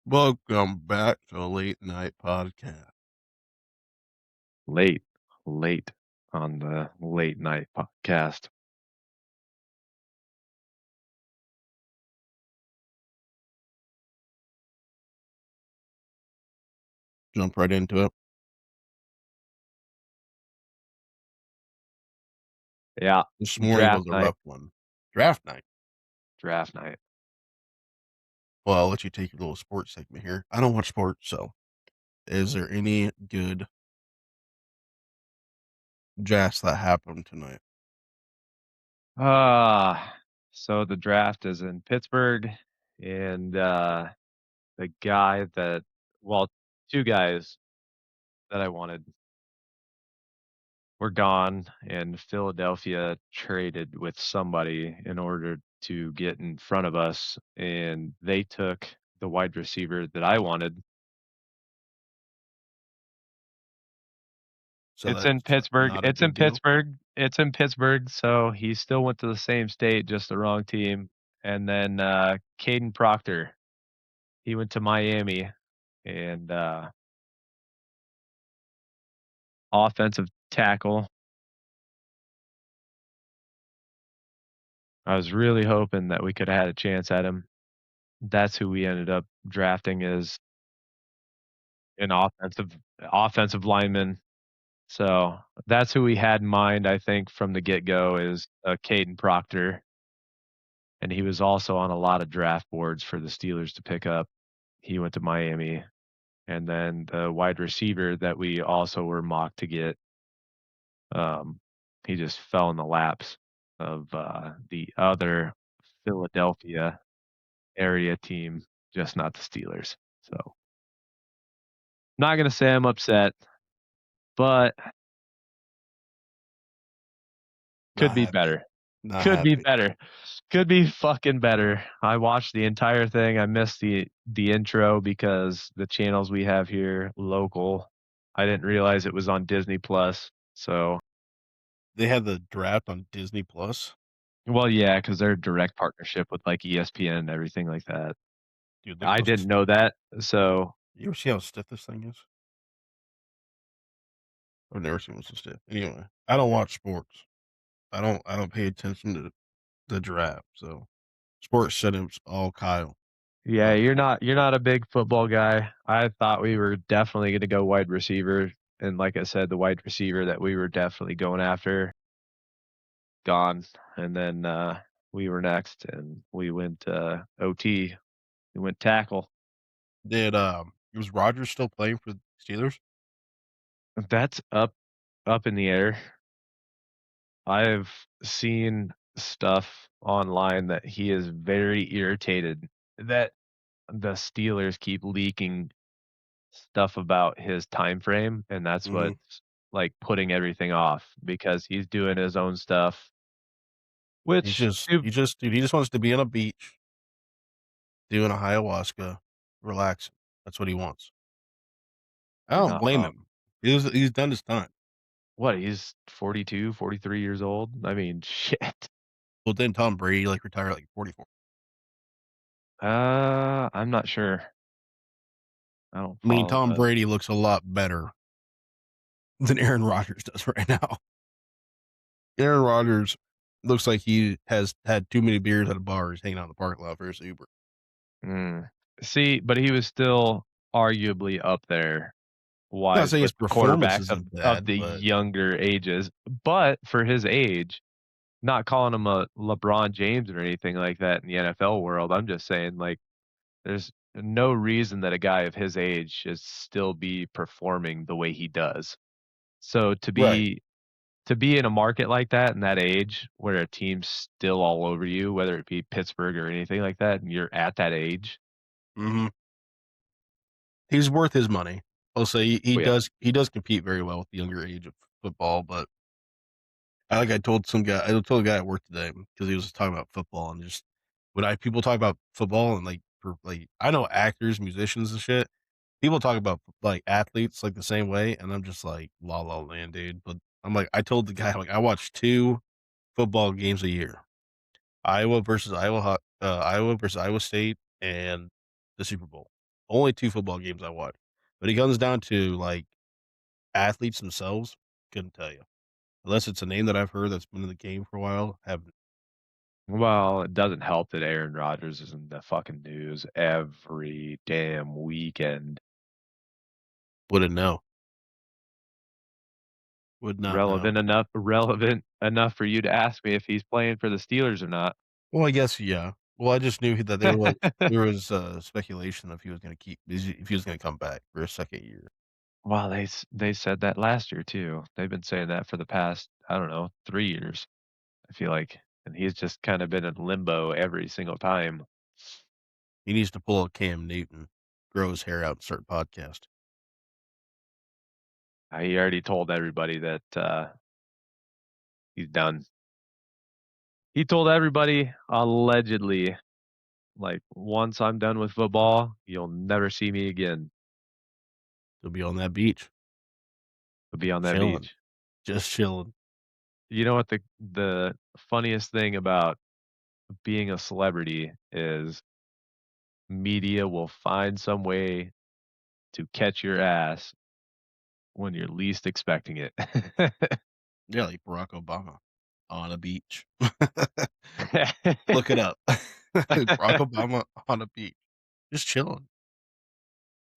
Welcome back to a late night podcast. Late, late on the late night podcast. Jump right into it. Yeah, This morning draft was a night, rough one. Draft night. draft night. Well, I'll let you take your little sports segment here. I don't watch sports, so is there any good drafts that happened tonight? So the draft is in Pittsburgh, and the guy that, well, two guys that I wanted were gone, and Philadelphia traded with somebody in order to get in front of us, and they took the wide receiver that I wanted. So that's not a It's in good deal. Pittsburgh, it's in Pittsburgh, so he still went to the same state, just the wrong team, and then, Caden Proctor, he went to Miami, and, offensive tackle. I was really hoping that we coulda had a chance at him. That's who we ended up drafting as an offensive lineman, so that's who we had in mind, I think, from the get-go is, Caden Proctor. And he was also on a lot of draft boards for the Steelers to pick up. He went to Miami. And then the wide receiver that we also were mocked to get, um, he just fell in the laps of, the other Philadelphia area team, just not the Steelers. So, not gonna say I'm upset, but could Not be happy. better. Not Could be happy. better. Could be fucking better. I watched the entire thing. I missed the intro because the channels we have here local, I didn't realize it was on Disney Plus. So, They had the draft on Disney Plus. well, yeah, because 'cause they're a direct partnership with, like, ESPN and everything like that. Dude, look I how didn't know that, so you ever see how stiff this thing is? I've never seen one so stiff. Anyway, I don't watch sports. I don't pay attention to the draft, so sports settings all Kyle. yeah, Not me. you're not a big football guy. I thought we were definitely gonna go wide receiver, and like I said, the wide receiver that we were definitely going after gone, and then, we were next, and we went, OT. We went tackle. Was Rodgers still playing for the Steelers? That's up in the air. I've seen stuff online that he is very irritated that the Steelers keep leaking stuff about his time frame, and that's Mhm. what's, like, putting everything off because he's doing his own stuff, which to He just wants to be on a beach, doing a ayahuasca, relaxing. That's what he wants. I you're don't not blame wrong. him. He's done his time. What, he's 42, 43 years old? I mean, shit. Well, then Tom Brady, like, retired at, like, 44. I'm not sure. I don't I mean, follow Tom the Brady looks a lot better than Aaron Rodgers does right now. Aaron Rodgers looks like he has had too many beers at a bar. He's hanging out in the parking lot for his Uber. mm. See, but he was still arguably up there Not wise saying his with the performance quarterbacks isn't of bad, the but younger ages, but for his age, not calling him a LeBron James or anything like that in the NFL world, I'm just saying, like, there's no reason that a guy of his age should still be performing the way he does. So right. to be in a market like that and that age where a team's still all over you, whether it be Pittsburgh or anything like that, and you're at that age. Mhm. He's worth his money. I'll say Oh, yeah. he does compete very well with the younger age of football, but I told I told a guy at work today because he was talking about football and just when I people talk about football and, like, for, like I know actors, musicians and shit. People talk about, like, athletes, like, the same way, and I'm just like, "La La Land, dude," but I'm like I told the guy, like, I watch 2 football games a year. Iowa versus Iowa State and the Super Bowl. Only 2 football games I watch. But it comes down to, like, athletes themselves, couldn't tell you. Unless it's a name that I've heard that's been in the game for a while, haven't Well, it doesn't help that Aaron Rodgers is in the fucking news every damn weekend. wouldn't know. Would not know. Relevant enough for you to ask me if he's playing for the Steelers or not. Well, I guess, yeah. Well, I just knew that there was, speculation if he was gonna keep if he was gonna come back for a 2nd year. Well, they said that last year too. They've been saying that for the past, I don't know, 3 years, I feel like, and he's just kinda been in limbo every single time. He needs to pull a Cam Newton, grow his hair out, and start a podcast. He already told everybody that, he's done. He told everybody, allegedly, like, "Once I'm done with football, you'll never see me again. He'll be on that beach, I'll be on that chilling, beach." just chilling. You know what the funniest thing about being a celebrity is media will find some way to catch your ass when you're least expecting it. Yeah, like Barack Obama on a beach. Look it up. Barack Obama on a beach, just chilling.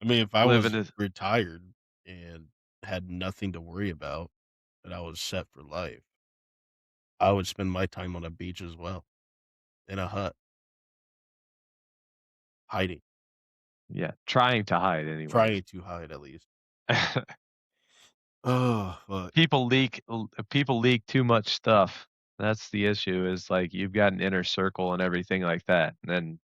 I mean, if I Living was is retired and had nothing to worry about and I was set for life, I would spend my time on a beach as well, in a hut, hiding, yeah, trying to hide anyways. trying to hide at least. Oh, but People leak too much stuff. That's the issue is, like, you've got an inner circle and everything like that, and then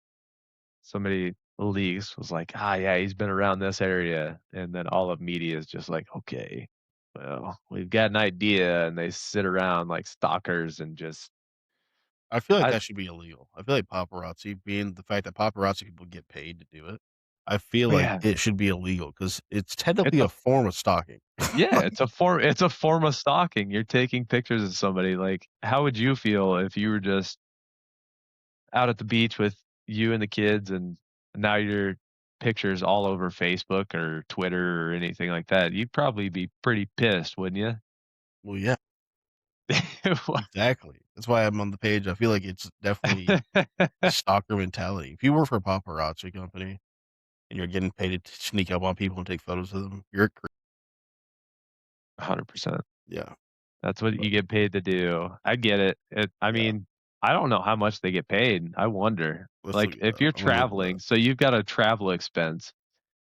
somebody leaks, was like, "Ah, yeah, he's been around this area," and then all of media is just like, "Okay, well, we've got an idea," and they sit around like stalkers and just I feel like I that should be illegal. I feel like paparazzi being the fact that paparazzi people get paid to do it, I feel oh, like yeah, it should be illegal because it's it's technically a a form of stalking. yeah, Like, it's a form of stalking. You're taking pictures of somebody, like, how would you feel if you were just out at the beach with you and the kids, and now your pictures all over Facebook or Twitter or anything like that? You'd probably be pretty pissed, wouldn't you? well, yeah, exactly. That's why I'm on the page. I feel like it's definitely stalker mentality. If you work for a paparazzi company and you're getting paid to sneak up on people and take photos of them, you're a 100%. yeah, That's what but you get paid to do. I get it. I yeah. mean, I don't know how much they get paid. I wonder. Let's look Like, it if up. you're I'm gonna look it traveling, up. so you've got a travel expense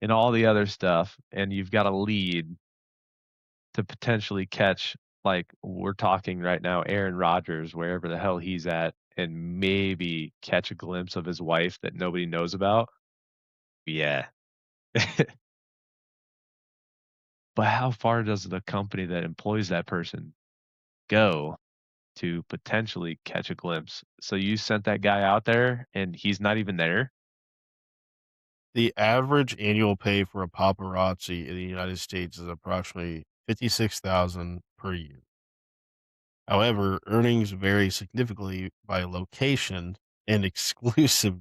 and all the other stuff, and you've got a lead to potentially catch, like, we're talking right now, Aaron Rodgers, wherever the hell he's at, and maybe catch a glimpse of his wife that nobody knows about. Yeah. But how far does the company that employs that person go to potentially catch a glimpse? So you sent that guy out there and he's not even there? The average annual pay for a paparazzi in the United States is approximately 56,000 per year. However, earnings vary significantly by location and exclusive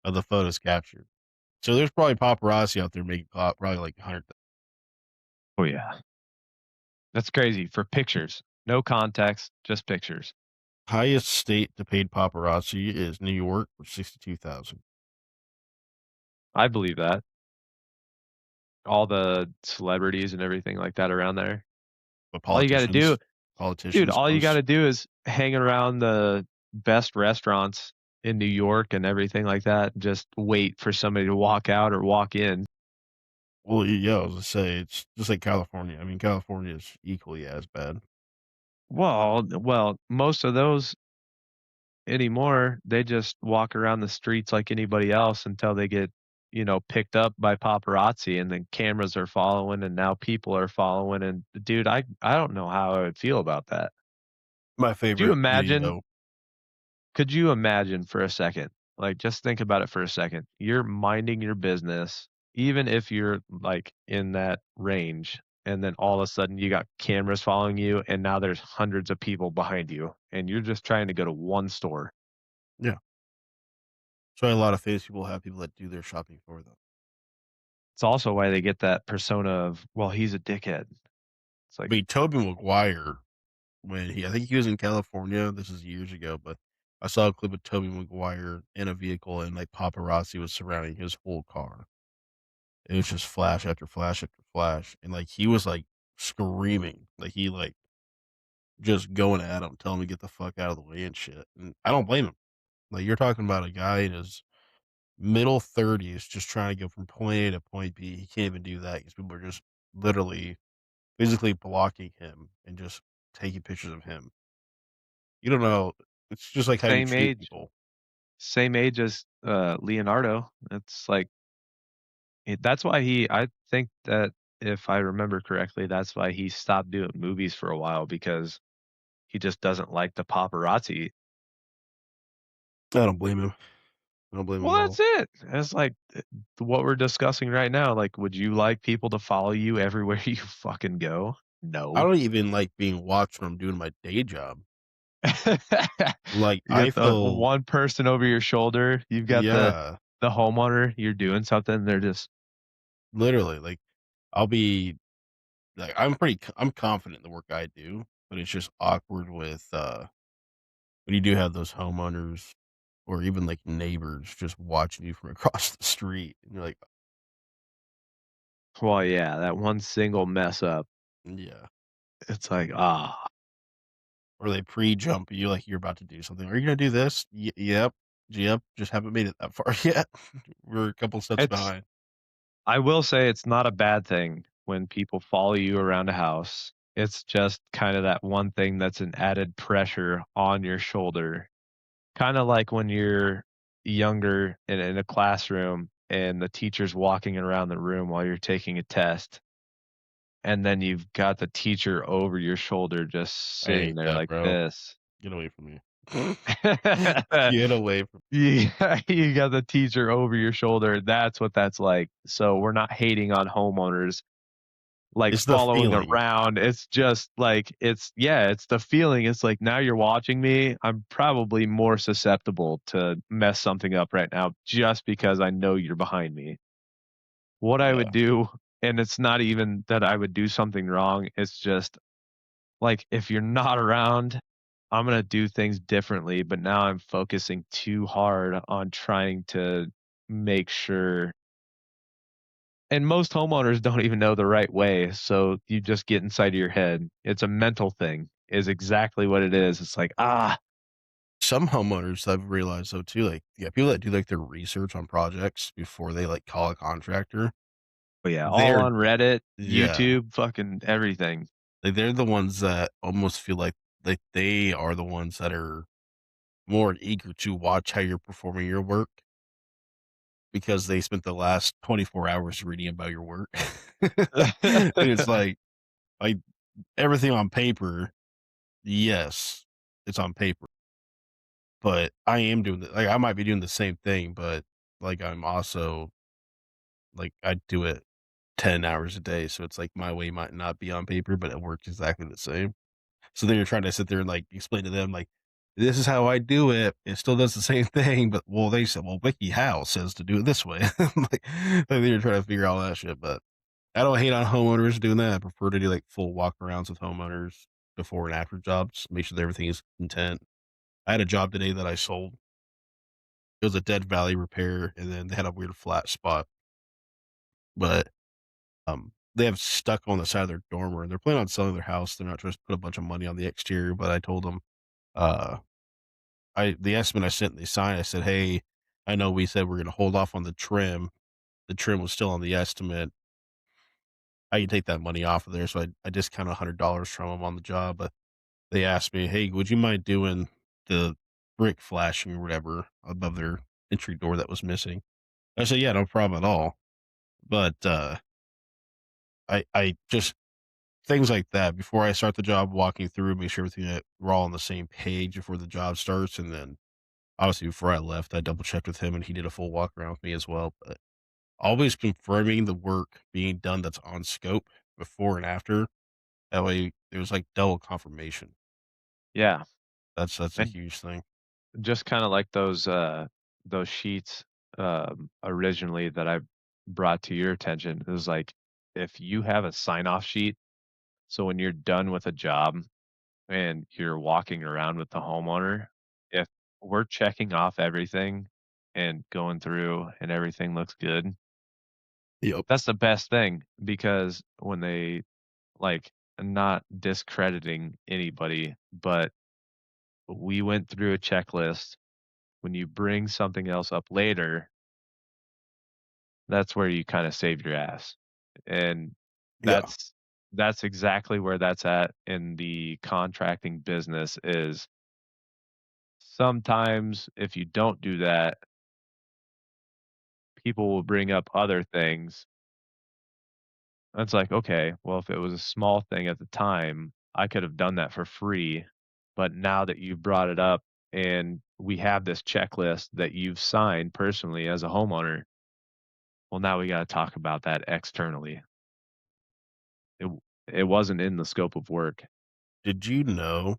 of the photos captured. So there's probably paparazzi out there making probably like 100. Oh, yeah. That's crazy for pictures. No context, just pictures. Highest state to paid paparazzi is New York for 62,000. I believe that. All the celebrities and everything like that around there. But All you gotta do dude, politicians all you close. gotta do is hang around the best restaurants in New York and everything like that, just wait for somebody to walk out or walk in. Well, yeah, I was gonna say it's just like California. I mean, California is equally as bad. Well, most of those anymore, they just walk around the streets like anybody else until they get, picked up by paparazzi and then cameras are following and now people are following and dude, I don't know how I would feel about that. My Could you favorite imagine video. could you imagine for a second, like, just think about it for a second. You're minding your business, even if you're, like, in that range, and then all of a sudden you got cameras following you, and now there's hundreds of people behind you, and you're just trying to go to one store. Yeah. So a lot of famous people have people that do their shopping for them. It's also why they get that persona of, "Well, he's a dickhead." It's I like, mean, Tobey Maguire, when he I think he was in California, this is years ago, but I saw a clip of Tobey Maguire in a vehicle and, like, paparazzi was surrounding his whole car. It was just flash after flash after flash, and, like, he was, like, screaming, like, he, like, just going at him, telling him to get the fuck out of the way and shit, and I don't blame him. Like, you're talking about a guy in his middle 30s just trying to go from point A to point B. He can't even do that because people are just literally physically blocking him and just taking pictures of him. You don't know. It's just like how you same treat age people. same age as, Leonardo. It's like that's why I think that if I remember correctly, that's why he stopped doing movies for a while because he just doesn't like the paparazzi. I don't blame him. I don't blame him Well, at that's all. it. It's like, what we're discussing right now, like, would you like people to follow you everywhere you fucking go? I No. don't even like being watched when I'm doing my day job. Like, You I got the feel one person over your shoulder, you've got yeah, the homeowner, you're doing something, they're just literally, like, I'll be like, I'm confident in the work I do, but it's just awkward with, when you do have those homeowners or even, like, neighbors just watching you from across the street, and you're like, well, yeah, that one single mess up, "Yeah." it's like, "Ah." Or they pre-jump you like you're about to do something. "Are you gonna do this?" Yep. Yep, just haven't made it that far yet. We're a couple steps It's behind." I will say it's not a bad thing when people follow you around a house. It's just kinda that one thing that's an added pressure on your shoulder. Kinda like when you're younger and in a classroom and the teacher's walking around the room while you're taking a test, and then you've got the teacher over your shoulder just I sitting hate there that, like bro. this. Get away from me. Get away from Yeah, you got the teacher over your shoulder, that's what that's like. So, we're not hating on homeowners, like, It's the following feeling. around, it's just like it's yeah, it's the feeling, it's like, now you're watching me, I'm probably more susceptible to mess something up right now just because I know you're behind me. What I would Yeah. do and it's not even that I would do something wrong, it's just, like, if you're not around, I'm gonna do things differently, but now I'm focusing too hard on trying to make sure and most homeowners don't even know the right way, so you just get inside of your head. It's a mental thing, is exactly what it is. It's like, "Ah." Some homeowners I've realized though too, like, yeah, people that do, like, their research on projects before they, like, call a contractor, But yeah, all they're on Reddit, yeah, YouTube, fucking everything. like, they're the ones that almost feel like they are the ones that are more eager to watch how you're performing your work because they spent the last 24 hours reading about your work. And it's like, everything on paper, yes, it's on paper, but I am doing the like, I might be doing the same thing, but, like, I'm also like, I do it 10 hours a day, so it's like my way might not be on paper, but it works exactly the same. So then you're trying to sit there and, like, explain to them, like, "This is how I do it. It still does the same thing," but, well, they said, "Well, WikiHow says to do it this way." Like, then you're trying to figure all that shit, but I don't hate on homeowners doing that. I prefer to do, like, full walkarounds with homeowners before and after jobs, make sure that everything is content. I had a job today that I sold. It was a dead valley repair, and then they had a weird flat spot, but, they have stuck on the side of their dormer, and they're planning on selling their house. They're not trying to put a bunch of money on the exterior, but I told them, uh I the estimate I sent, they signed, I said, "Hey, I know we said we're gonna hold off on the trim." The trim was still on the estimate. I can take that money off of there, so I discount $100 from them on the job, but they asked me, "Hey, would you mind doing the brick flashing or whatever above their entry door that was missing?" I said, "Yeah, no problem at all." But, I just things like that before I start the job, walking through, make sure everything that we're all on the same page before the job starts, and then obviously before I left, I double checked with him, and he did a full walk around with me as well, but always confirming the work being done that's on scope before and after. That way, it was like double confirmation. Yeah, That's a and huge thing. just kinda like those sheets, originally that I brought to your attention. It was like, if you have a sign off sheet, so when you're done with a job and you're walking around with the homeowner, if we're checking off everything and going through and everything looks good, Yep. that's the best thing because when they like not discrediting anybody, but we went through a checklist. When you bring something else up later, that's where you kind of save your ass. And Yeah. that's exactly where that's at in the contracting business is sometimes if you don't do that, people will bring up other things. It's like, okay, well, if it was a small thing at the time, I could have done that for free. But now that you brought it up and we have this checklist that you've signed personally as a homeowner, well, now we got to talk about that externally. It, it wasn't in the scope of work. Did you know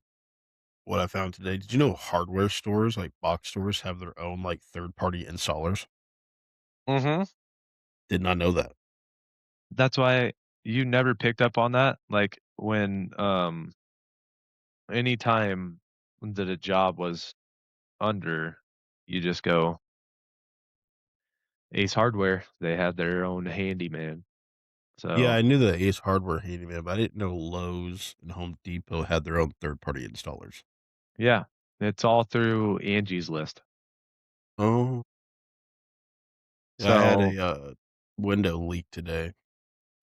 what I found today? Did you know hardware stores, like box stores, have their own, like, third-party installers? Hmm. Did not know that. That's why you never picked up on that. Like when, anytime that a job was under, you just go, Ace Hardware, they had their own handyman. Yeah, So, I knew the Ace Hardware handyman, but I didn't know Lowe's and Home Depot had their own third-party installers. yeah, it's all through Angie's List. Oh, yeah, I had So, a, window leak today,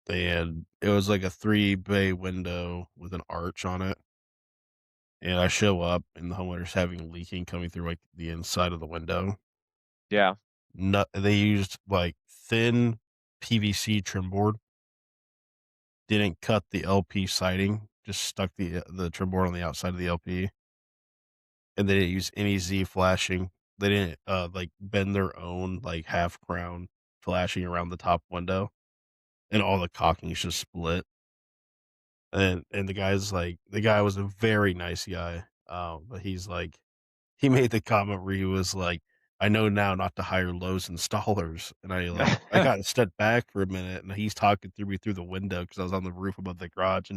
and it was like a 3-bay window with an arch on it, and I show up, and the homeowner's having leaking coming through, like, the inside of the window. yeah, No, they used, like, thin PVC trim board, didn't cut the LP siding, just stuck the trim board on the outside of the LP, and they didn't use any Z flashing. They didn't, like, bend their own, like, half crown flashing around the top window, and all the caulking's just split. And the guy was a very nice guy, but he's like he made the comment where he was like, "I know now not to hire Lowe's installers," and I got to step back for a minute, and he's talking through me through the window because I was on the roof above the garage,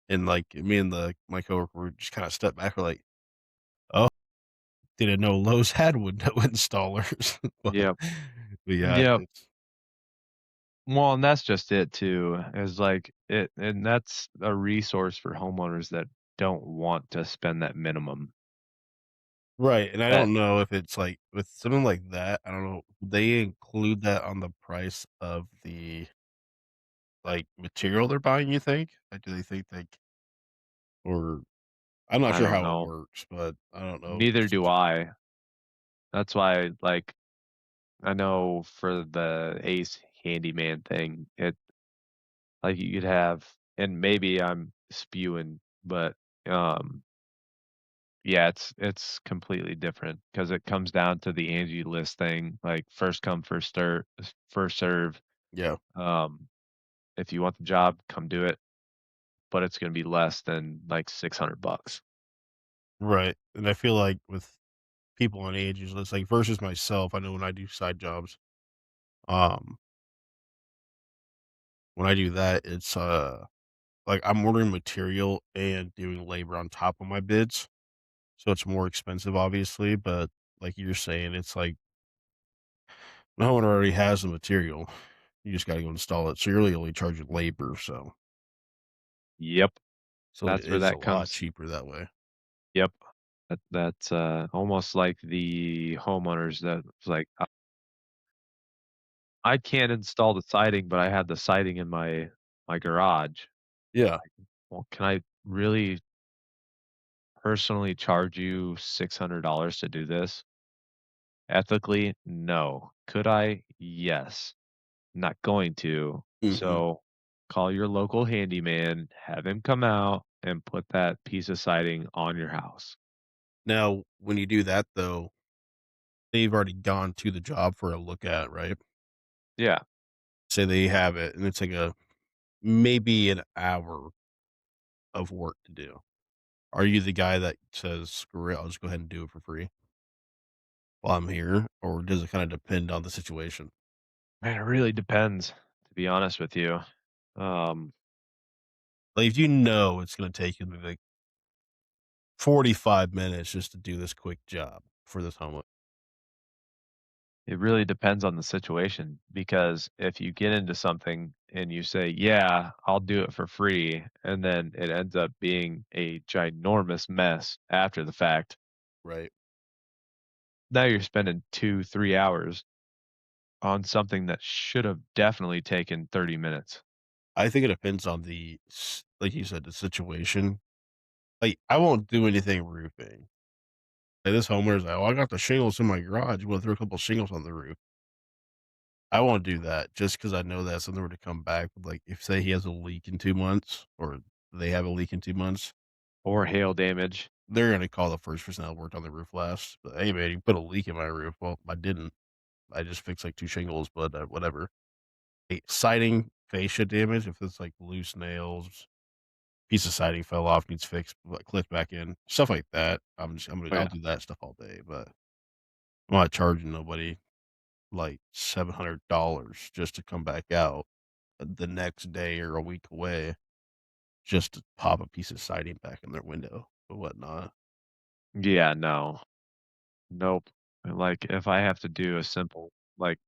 and, like, me and my coworker were just kinda stepped back, we're like, "Oh, didn't know Lowe's had window installers." yep, But yeah, yep. it's Well, and that's just it too, is like it, and that's a resource for homeowners that don't want to spend that minimum. right, and I That don't know if it's, like with something like that, I don't know, they include that on the price of the, like, material they're buying, you think? Like, do they think, like or I'm not I sure don't how it know. works, but I don't know if Neither it's do I. That's why, like, I know for the Ace handyman thing, it like you could have, and maybe I'm spewing, but yeah, it's completely different because it comes down to the Angie List thing, like first come, first serve. yeah, Um, if you want the job, come do it, but it's gonna be less than like $600. right, and I feel like with people on ages, it's like versus myself, I know when I do side jobs, um, when I do that, it's, like, I'm ordering material and doing labor on top of my bids, so it's more expensive, obviously, but like you're saying, it's like no one already has the material, you just gotta go install it, so you're really only charging labor, Yep, so it that's where is a that lot comes. cheaper that way. Yep, that's almost like the homeowners that's like, I can't install the siding, but I have the siding in my garage. Yeah, Well, can I really personally charge you $600 to do this? Ethically, no. Could I? Yes. Not going to. mhm. So call your local handyman, have him come out and put that piece of siding on your house. Now, when you do that, though, they've already gone to the job for a look at, right? Yeah. Say they have it, and it's like a maybe an hour of work to do. Are you the guy that says, "Screw it, I'll just go ahead and do it for free while I'm here," or does it kinda depend on the situation? Man, it really depends, to be honest with you. Um, Like, if you know it's gonna take you maybe, like, 45 minutes just to do this quick job for this homeowner. it really depends on the situation because if you get into something and you say, "Yeah, I'll do it for free," and then it ends up being a ginormous mess after the fact, Right. now you're spending 2, 3 hours on something that should have definitely taken 30 minutes. I think it depends on like you said, the situation. Like, I won't do anything roofing. Like, this homeowner's like, "Oh, I got the shingles in my garage. You wanna throw a couple shingles on the roof?" I won't do that just because I know that something were to come back with, like, if say he has a leak in 2 months or they have a leak in 2 months, Or hail damage. they're gonna call the first person that worked on the roof last. But, "Hey, man, you put a leak in my roof." Well, I didn't. I just fixed, like, 2 shingles, but, whatever. Siding fascia damage, if it's, like, loose nails, piece of siding fell off, needs fixed, but clipped back in, stuff like that. Oh, I'll yeah. do that stuff all day, but I'm not charging nobody, like, $700 just to come back out the next day or a week away just to pop a piece of siding back in their window or whatnot. Yeah, no. Nope. Like, if I have to do a simple, like,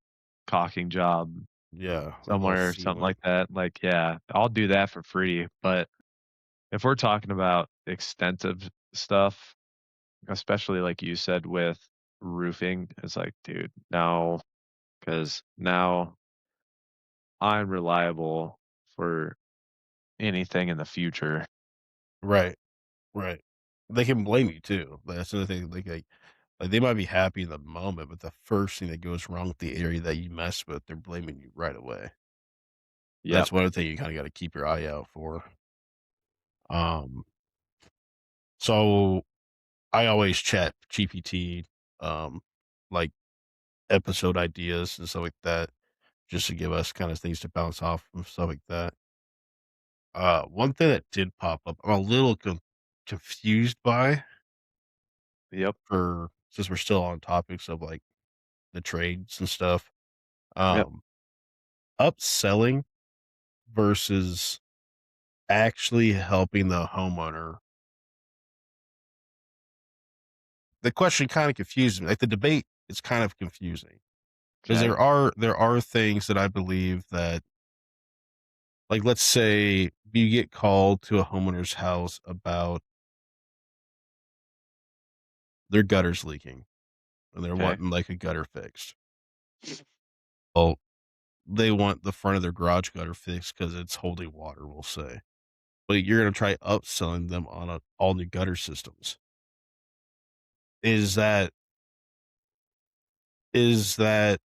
caulking job Yeah, like a little somewhere, something sealant. like that, like, yeah, I'll do that for free, but if we're talking about extensive stuff, especially like you said with roofing, it's like, dude, no, because now I'm reliable for anything in the future. Right, right. They can blame you too. That's another thing, like, they might be happy in the moment, but the first thing that goes wrong with the area that you mess with, they're blaming you right away. Yep. That's one thing you kinda gotta keep your eye out for. Um, so I always chat GPT, um, like, episode ideas and stuff like that, just to give us kinda things to bounce off and stuff like that. One thing that did pop up, I'm a little confused by Yep. for since we're still on topics of, like, the trades and stuff, Yep. um, upselling versus actually helping the homeowner. The question kinda confused me, like, the debate is kind of confusing because Okay. there are things that I believe that, like, let's say you get called to a homeowner's house about their gutters leaking, and they're Okay. wanting, like, a gutter fixed. Well, they want the front of their garage gutter fixed because it's holding water, we'll say. But you're gonna try upselling them on a all new gutter systems. Is that is that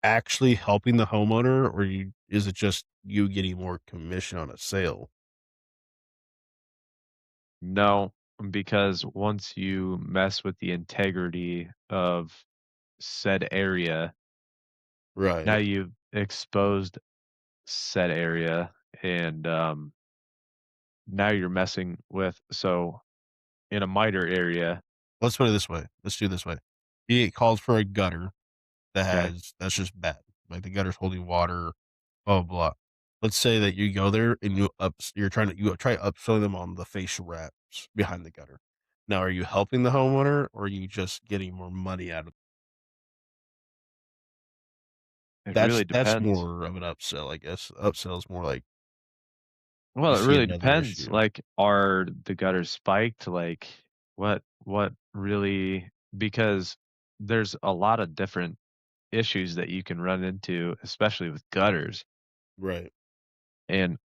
actually helping the homeowner, or is it just you getting more commission on a sale? No, because once you mess with the integrity of said area, now Right. you've exposed said area and now you're messing with so in a miter area. Let's put it this way. Let's do it this way. You get called for a gutter Okay. that's just bad. Like the gutter's holding water, blah blah blah. Let's say that you go there and you try upselling them on the facial wraps behind the gutter. Now, are you helping the homeowner or are you just getting more money out of It really that's depends. more of an upsell, I guess. Upsell is more like you Well, it see really another depends. issue. Like, are the gutters spiked? Like, what really? Because there's a lot of different issues that you can run into, especially with gutters. Right. And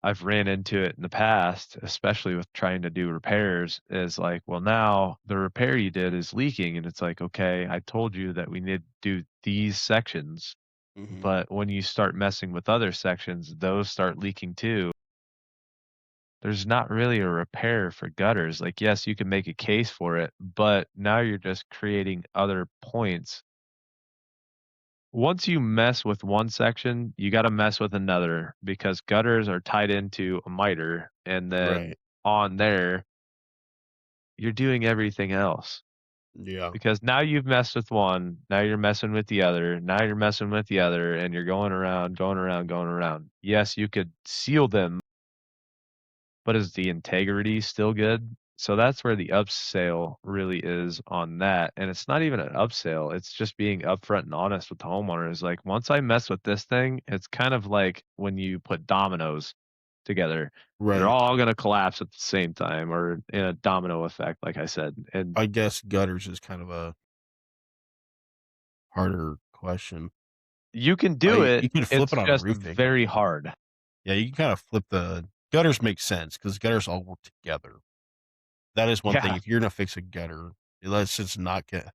I've ran into it in the past, especially with trying to do repairs, is like, well, now the repair you did is leaking. And it's like, okay, I told you that we need to do these sections. Mhm. But when you start messing with other sections, those start leaking too. There's not really a repair for gutters. Like, yes, you can make a case for it, but now you're just creating other points. Once you mess with one section, you got to mess with another because gutters are tied into a miter. And then Right. on there, you're doing everything else. Yeah, because now you've messed with one, now you're messing with the other, now you're messing with the other, and you're going around, going around, going around. Yes, you could seal them, but is the integrity still good? So that's where the upsell really is on that. And it's not even an upsell, it's just being upfront and honest with the homeowner. Is like, once I mess with this thing, it's kind of like when you put dominoes together. They're right. all gonna collapse at the same time or in a domino effect, like I said. And I guess gutters is kind of a harder question. you can do I it, you could flip it's it on just roofing. very hard. Yeah, you can kinda flip the gutters make sense because gutters all work together. That is one thing, Yeah. if you're gonna fix a gutter, let's just not get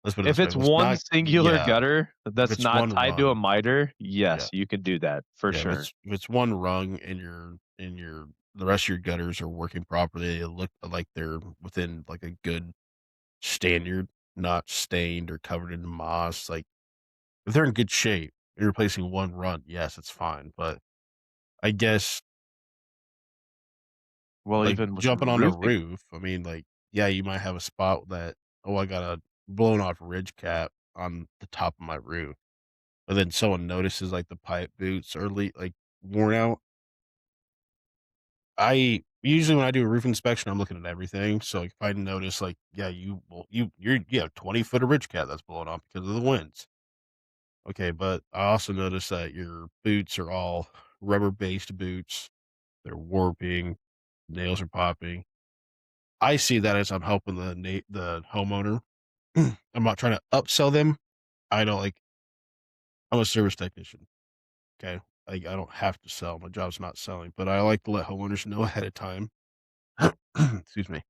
let's put it If this way, it's let's one not singular yeah, gutter if that's it's not one tied to a rung, miter, yeah, yes, you can do that for yeah, sure. if it's one rung and your the rest of your gutters are working properly, they look like they're within, like, a good standard, not stained or covered in moss, like, if they're in good shape, you're replacing one run, yes, it's fine, but I guess, Well, like, even with jumping on a roofing, roof, I mean, like, yeah, you might have a spot that, "Oh, I got a blown off ridge cap on the top of my roof," but then someone notices, like, the pipe boots are like, worn out. I usually, when I do a roof inspection, I'm looking at everything, so, like, if I notice, like, yeah, you have 20 foot of ridge cap that's blowing off because of the winds. Okay, but I also noticed that your boots are all rubber-based boots. They're warping, nails are popping. I see that as I'm helping the homeowner. I'm not trying to upsell them. I don't like I'm a service technician, okay? Like, I don't have to sell. My job's not selling, but I like to let homeowners know ahead of time. Excuse me.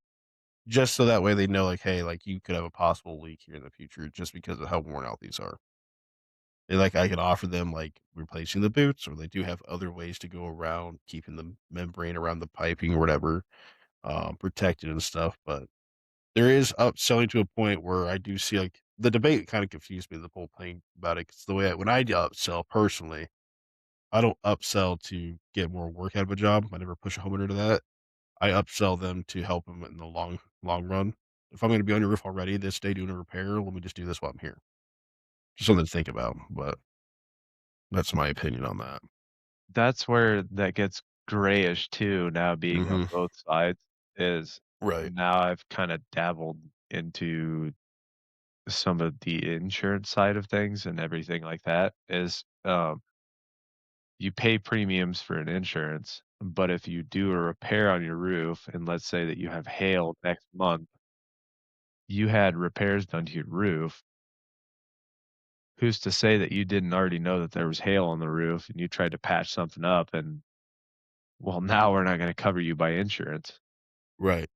Just so that way they know, like, hey, like, you could have a possible leak here in the future just because of how worn out these are. They like I can offer them, like, replacing the boots, or they do have other ways to go around keeping the membrane around the piping or whatever, protected and stuff, but there is upselling to a point where I do see, like, the debate kinda confused me, the whole thing about it, 'cause the way when I upsell personally, I don't upsell to get more work out of a job. I never push a homeowner to that. I upsell them to help them in the long run. If I'm gonna be on your roof already this day doing a repair, let me just do this while I'm here. Just something to think about, but that's my opinion on that. that's where that gets grayish too, now being on Mhm. both sides, is Right. now I've kinda dabbled into some of the insurance side of things and everything like that, is, you pay premiums for an insurance, but if you do a repair on your roof, and let's say that you have hail next month, you had repairs done to your roof, who's to say that you didn't already know that there was hail on the roof and you tried to patch something up and, well, now we're not gonna cover you by insurance. Right.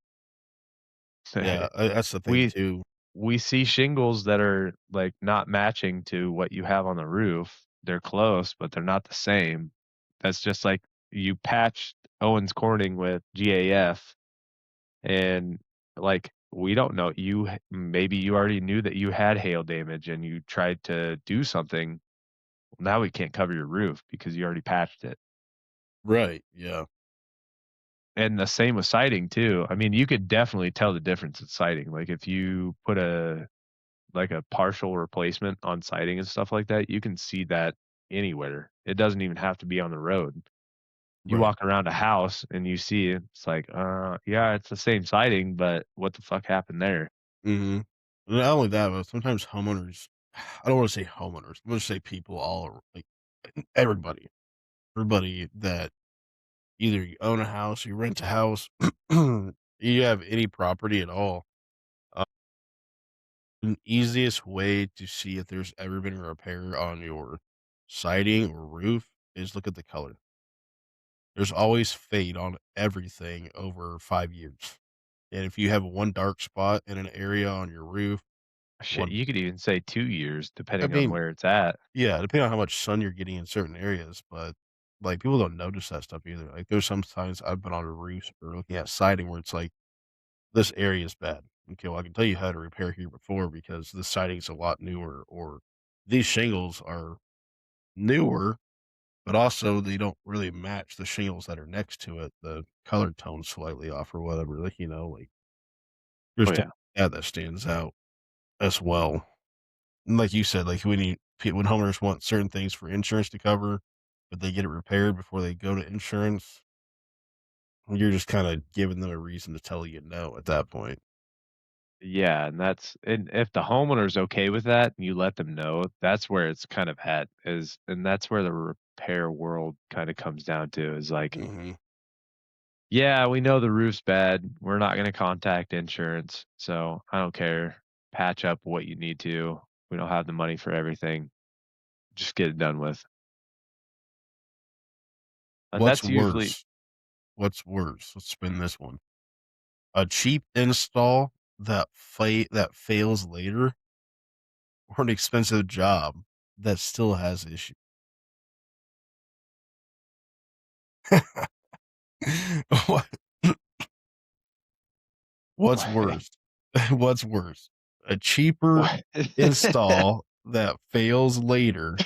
Yeah, that's the thing We too. we see shingles that are, like, not matching to what you have on the roof. They're close, but they're not the same. That's just like you patched Owens Corning with GAF, and, like, we don't know, maybe you already knew that you had hail damage and you tried to do something. Now we can't cover your roof because you already patched it. Right, yeah. And the same with siding too. I mean, you could definitely tell the difference in siding. Like, if you put a partial replacement on siding and stuff like that, you can see that anywhere. It doesn't even have to be on the road. You Right. walk around a house and you see it, it's like, yeah, it's the same siding, but what the fuck happened there? Mhm. Not only that, but sometimes homeowners I don't wanna say homeowners, I'm gonna say people all like, everybody. Everybody that either you own a house, you rent a house, you have any property at all, uh, the easiest way to see if there's ever been a repair on your siding or roof is look at the color. There's always fade on everything over 5 years, and if you have one dark spot in an area on your roof, Shit, one you could even say 2 years I depending on mean, where it's at. yeah, depending on how much sun you're getting in certain areas, but, like, people don't notice that stuff either. Like, there's sometimes I've been on a roof or looking at siding where it's like, "This area is bad." Okay, well, I can tell you how to repair here before because the siding's a lot newer, or these shingles are newer, but also they don't really match the shingles that are next to it. The color tone's slightly off or whatever, like, like, there's Oh, things yeah. like that that stands out. as well. And like you said, like when homeowners want certain things for insurance to cover, but they get it repaired before they go to insurance, you're just kind of giving them a reason to tell you no at that point. Yeah, and if the homeowner's okay with that and you let them know, that's where it's kind of at is and that's where the repair world kind of comes down to is like, Hmm. yeah, we know the roof's bad. We're not going to contact insurance. So I don't care. Patch up what you need to. We don't have the money for everything. Just get it done with. And What's that's usually worse? What's worse? Let's spin this one. A cheap install that fails later, or an expensive job that still has issues. What what's worse? What's worse? A cheaper what? install that fails later,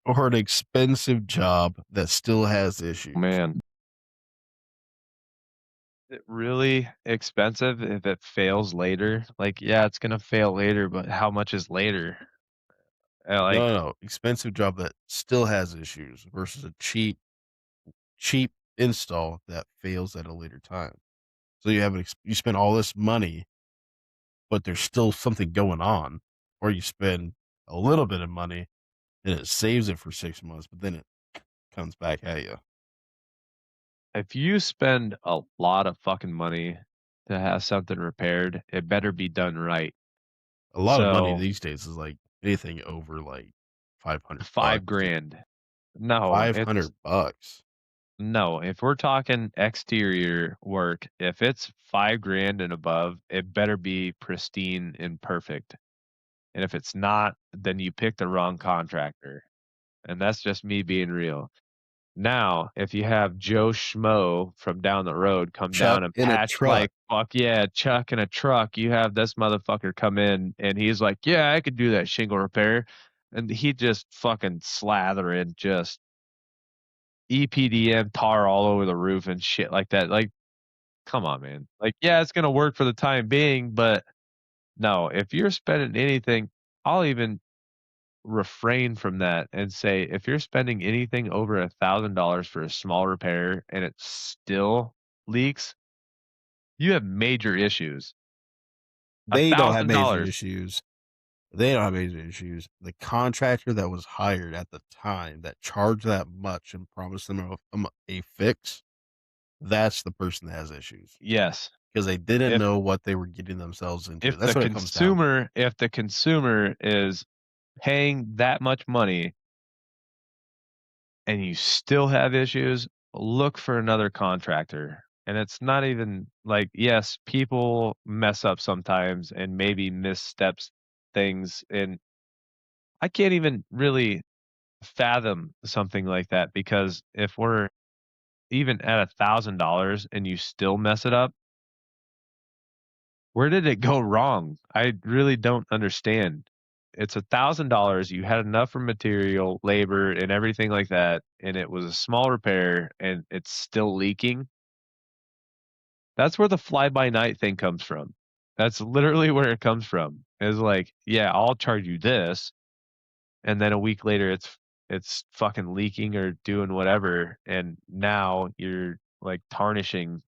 or an expensive job that still has issues? Man, it really expensive if it fails later. Like, yeah, it's gonna fail later, but how much is later? No, Like, no, no, expensive job that still has issues versus a cheap install that fails at a later time. So you spend all this money, but there's still something going on, or you spend a little bit of money and it saves it for 6 months, but then it comes back at you. if you spend a lot of fucking money to have something repaired, it better be done right. A lot of money So these days is like anything over like 500 5 bucks, dude. grand. No, it's 500 bucks. no, if we're talking exterior work, if it's 5 grand and above, it better be pristine and perfect. And if it's not, then you picked the wrong contractor. And that's just me being real. Now, if you have Joe Schmo from down the road come Chuck down and in a patch truck. like fuck yeah, Chuck in a truck, you have this motherfucker come in and he's like, "Yeah, I could do that shingle repair." And he just fucking slathering just EPDM tar all over the roof and shit like that. Like, come on, man. Like, yeah, it's gonna work for the time being, but no, if you're spending anything, I'll even refrain from that and say, if you're spending anything over $1,000 for a small repair and it still leaks, you have major issues. A They don't have thousand major dollars. issues. They don't have major issues. The contractor that was hired at the time that charged that much and promised them a fix, that's the person that has issues Yes. because they didn't If know what they were getting themselves into. That's what it comes down to. if the consumer is paying that much money and you still have issues, look for another contractor. And it's not even like, yes, people mess up sometimes and maybe missteps things. And I can't even really fathom something like that because if we're even at $1,000 and you still mess it up, where did it go wrong? I really don't understand. It's $1,000. You had enough for material, labor, and everything like that, and it was a small repair, and it's still leaking. That's where the fly by night thing comes from. That's literally where it comes from. Is like, yeah, I'll charge you this, and then a week later it's fucking leaking or doing whatever, and now you're like tarnishing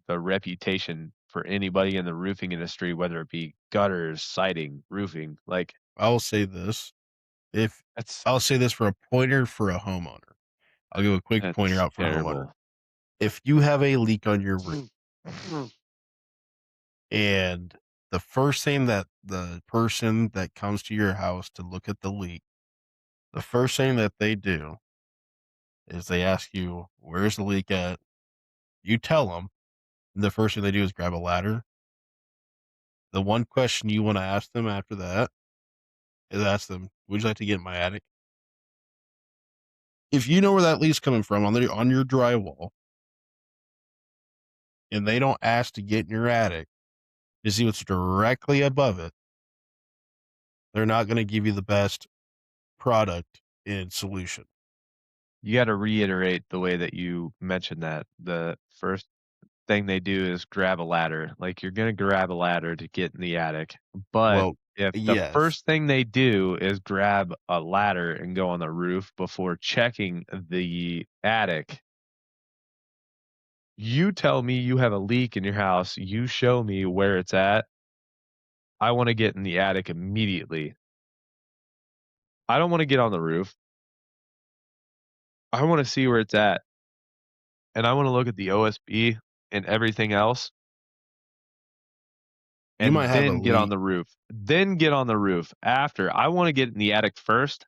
the reputation for anybody in the roofing industry, whether it be gutters, siding, roofing. Like I will say this. If that's I'll say this for a pointer for a homeowner. I'll give a quick pointer that's out for a homeowner. terrible. If you have a leak on your roof and the first thing that the person that comes to your house to look at the leak, the first thing that they do is they ask you, "Where's the leak at?" You tell them. The first thing they do is grab a ladder. The one question you want to ask them after that is ask them, "Would you like to get in my attic?" If you know where that leak's coming from on your drywall, and they don't ask to get in your attic to see what's directly above it, they're not going to give you the best product and solution. You got to reiterate the way that you mentioned that the first. thing they do is grab a ladder. Like, you're gonna grab a ladder to get in the attic, but Well, if the yes. first thing they do is grab a ladder and go on the roof before checking the attic, you tell me you have a leak in your house, you show me where it's at, I wanna get in the attic immediately. I don't wanna get on the roof. I wanna see where it's at, and I wanna look at the OSB and everything else, You might and have a then get on leak. the roof. Then get on the roof after. I wanna get in the attic first,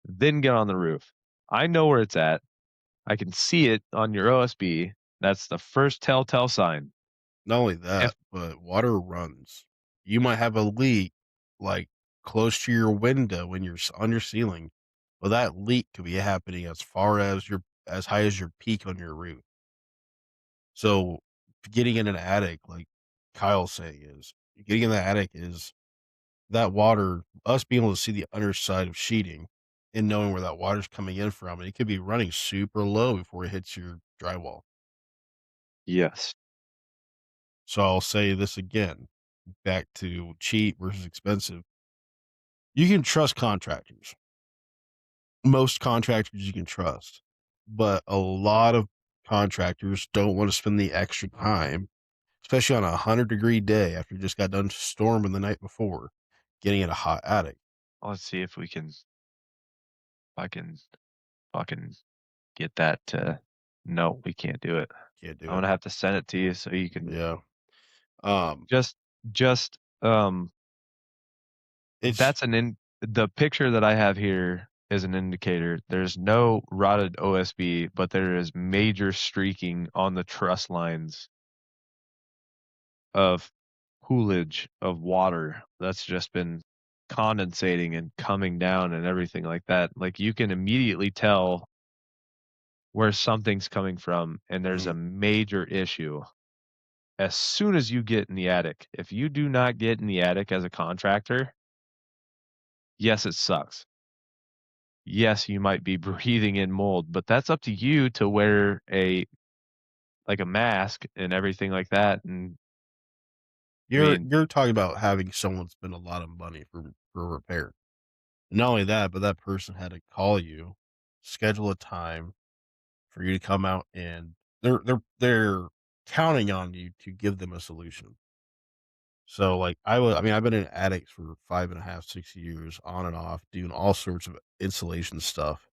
then get on the roof. I know where it's at. I can see it on your OSB. That's the first telltale sign. Not only If that, but water runs. You might have a leak, like, close to your window when you're on your ceiling. Well, that leak could be happening as high as your peak on your roof. So, getting in an attic, like Kyle's saying is getting in the attic is that water us being able to see the underside of sheeting and knowing where that water's coming in from, and it could be running super low before it hits your drywall. Yes. So, I'll say this again, back to cheap versus expensive. You can trust contractors. Most contractors you can trust, but a lot of contractors don't want to spend the extra time, especially on a 100-degree day after you just got done storming the night before, getting in a hot attic. Let's see if we can I can fucking get that to no, we can't do it. Can't do I'm it. gonna have to send it to you so you can Yeah. Um, just just it's that's an in the picture that I have here is an indicator. There's no rotted OSB, but there is major streaking on the truss lines of poolage of water that's just been condensating and coming down and everything like that. Like, you can immediately tell where something's coming from, and there's a mhm. major issue as soon as you get in the attic. If you do not get in the attic as a contractor, yes, it sucks. Yes, you might be breathing in mold, but that's up to you to wear a mask and everything like that. And I mean, You're talking about having someone spend a lot of money for repair. Not only that, but that person had to call you, schedule a time for you to come out, and they're counting on you to give them a solution. So, like, I mean, I've been in attics for 5.5, 6 years on and off, doing all sorts of insulation stuff,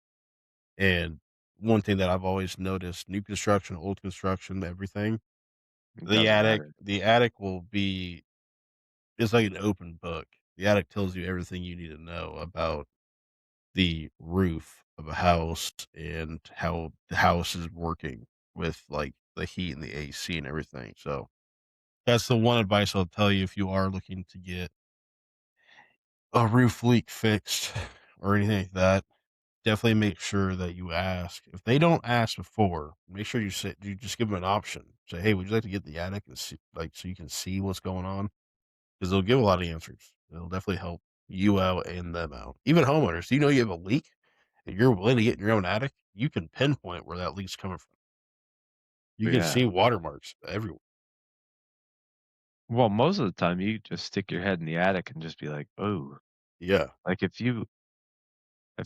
and one thing that I've always noticed, new construction, old construction, everything, it doesn't matter. the attic will be it's like an open book. The attic tells you everything you need to know about the roof of a house and how the house is working with, like, the heat and the AC and everything. So, that's the one advice I'll tell you if you are looking to get a roof leak fixed or anything like that. Definitely make sure that you ask. If they don't ask before, make sure you just give them an option. Say, "Hey, would you like to get the attic and see, like, so you can see what's going on?" Because they'll give a lot of answers. It'll definitely help you out and them out. Even homeowners, you know you have a leak and you're willing to get in your own attic, you can pinpoint where that leak's coming from. You can Yeah. see watermarks everywhere. Well, most of the time you just stick your head in the attic and just be like, "Oh." Yeah. Like, if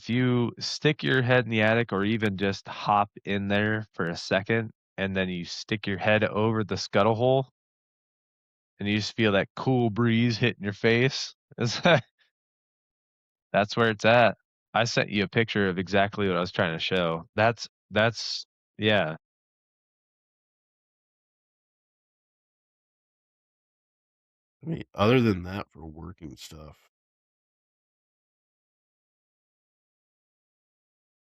you stick your head in the attic or even just hop in there for a second and then you stick your head over the scuttle hole and you just feel that cool breeze hitting your face, it's like that's where it's at. I sent you a picture of exactly what I was trying to show. That's yeah. I mean, other than that, for working stuff,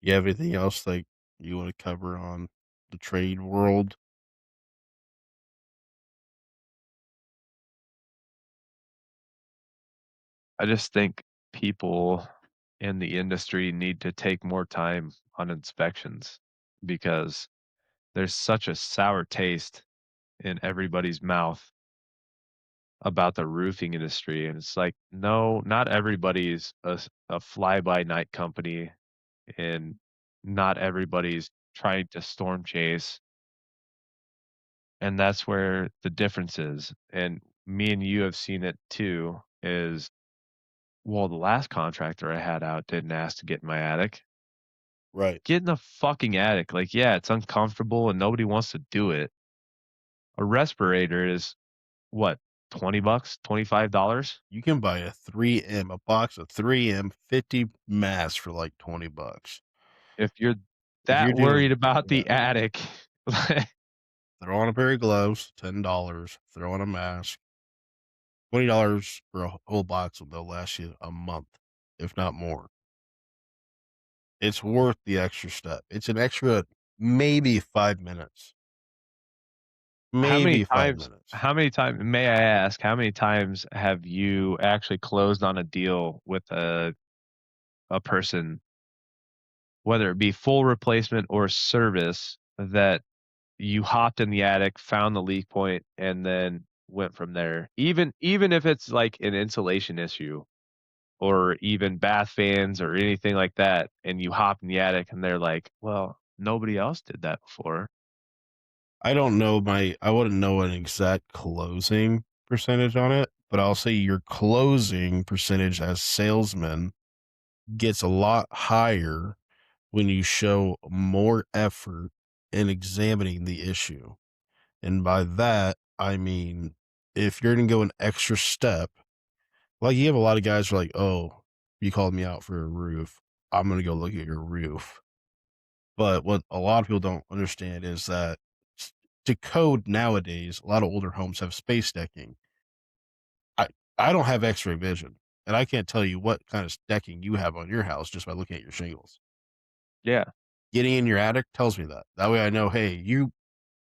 you have anything else like you want to cover on the trade world? I just think people in the industry need to take more time on inspections because there's such a sour taste in everybody's mouth about the roofing industry, and it's like, no, not everybody's a fly-by-night company, and not everybody's trying to storm chase and that's where the difference is, and me and you have seen it too, is, well, the last contractor I had out didn't ask to get in my attic. Right. Get in the fucking attic, like, yeah, it's uncomfortable and nobody wants to do it. A respirator is what, 20 bucks, $25? You can buy a box of 3M 50 masks for like 20 bucks. If you're If you're that doing worried about yeah, the attic, throw on a pair of gloves, $10, throw on a mask, $20 for a whole box, they'll last you a month, if not more. It's worth the extra step. It's an extra maybe 5 minutes. Maybe 5 minutes. how many times may I ask, how many times have you actually closed on a deal with a person, whether it be full replacement or service, that you hopped in the attic, found the leak point, and then went from there? Even if it's like an insulation issue or even bath fans or anything like that, and you hop in the attic and they're like, "Well, nobody else did that before." I wouldn't know an exact closing percentage on it, but I'll say your closing percentage as salesman gets a lot higher when you show more effort in examining the issue. And by that, I mean, if you're going to go an extra step, like you have a lot of guys who are like, oh, you called me out for a roof. I'm going to go look at your roof. But what a lot of people don't understand is that to code nowadays, a lot of older homes have space decking. I, I don't have x ray vision, and I can't tell you what kind of decking you have on your house just by looking at your shingles. Yeah. Getting in your attic tells me that. That way I know, hey,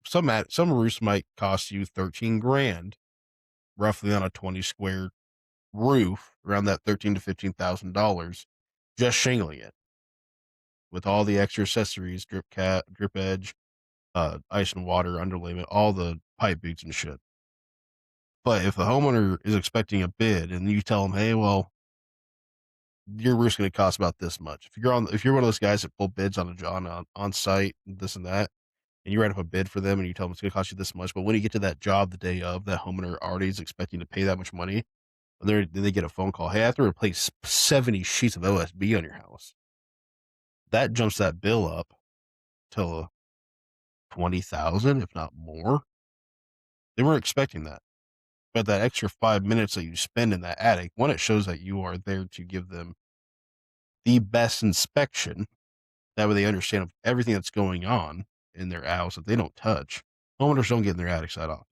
some roofs might cost you 13 grand roughly on a 20 square roof, around that 13 to $15,000 just shingling it with all the extra accessories, drip edge, ice and water, underlayment, all the pipe boots and shit. But if the homeowner is expecting a bid and you tell them, hey, well, your roof's going to cost about this much. If you're one of those guys that pull bids on a job on site, this and that, and you write up a bid for them and you tell them it's going to cost you this much, but when you get to that job the day of, that homeowner already is expecting to pay that much money, and then they get a phone call, hey, I have to replace 70 sheets of OSB on your house. That jumps that bill up to 20,000, if not more. They weren't expecting that. But that extra 5 minutes that you spend in that attic, one, it shows that you are there to give them the best inspection. That way they understand of everything that's going on in their house that they don't touch. Homeowners don't get in their attics that often.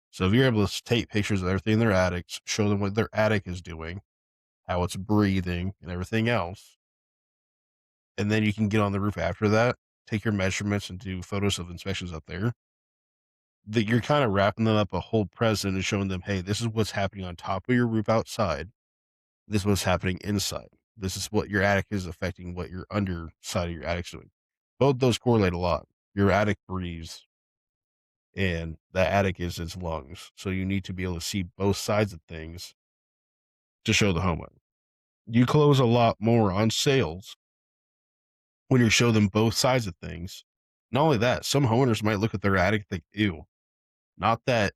So if you're able to take pictures of everything in their attics, show them what their attic is doing, how it's breathing, and everything else, and then you can get on the roof after that, take your measurements and do photos of inspections up there, that you're kind of wrapping them up a whole present and showing them, hey, this is what's happening on top of your roof outside. This is what's happening inside. This is what your attic is affecting what your underside of your attic's doing. Both those correlate a lot. Your attic breathes and the attic is its lungs. So you need to be able to see both sides of things to show the homeowner. You close a lot more on sales when you show them both sides of things. Not only that, some homeowners might look at their attic and think, ew, not that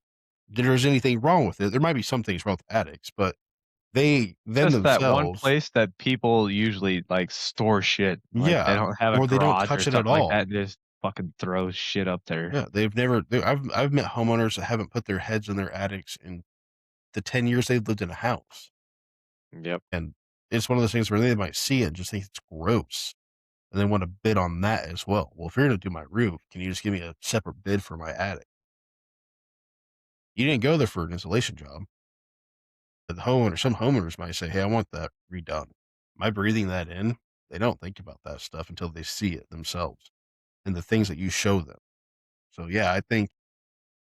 there's anything wrong with it. There might be some things wrong with attics, but they them Just that one themselves, place that people usually, like, store shit, like, they yeah, don't have a or they don't garage or touch it at something like all. that, and just fucking throw shit up there. Yeah, I've met homeowners that haven't put their heads in their attics in the 10 years they've lived in a house. Yep. And it's one of those things where they might see it and just think it's gross, and they want to bid on that as well. Well, if you're going to do my roof, can you just give me a separate bid for my attic? You didn't go there for an insulation job. But some homeowners might say, hey, I want that redone. Am I breathing that in? They don't think about that stuff until they see it themselves and the things that you show them. So yeah, I think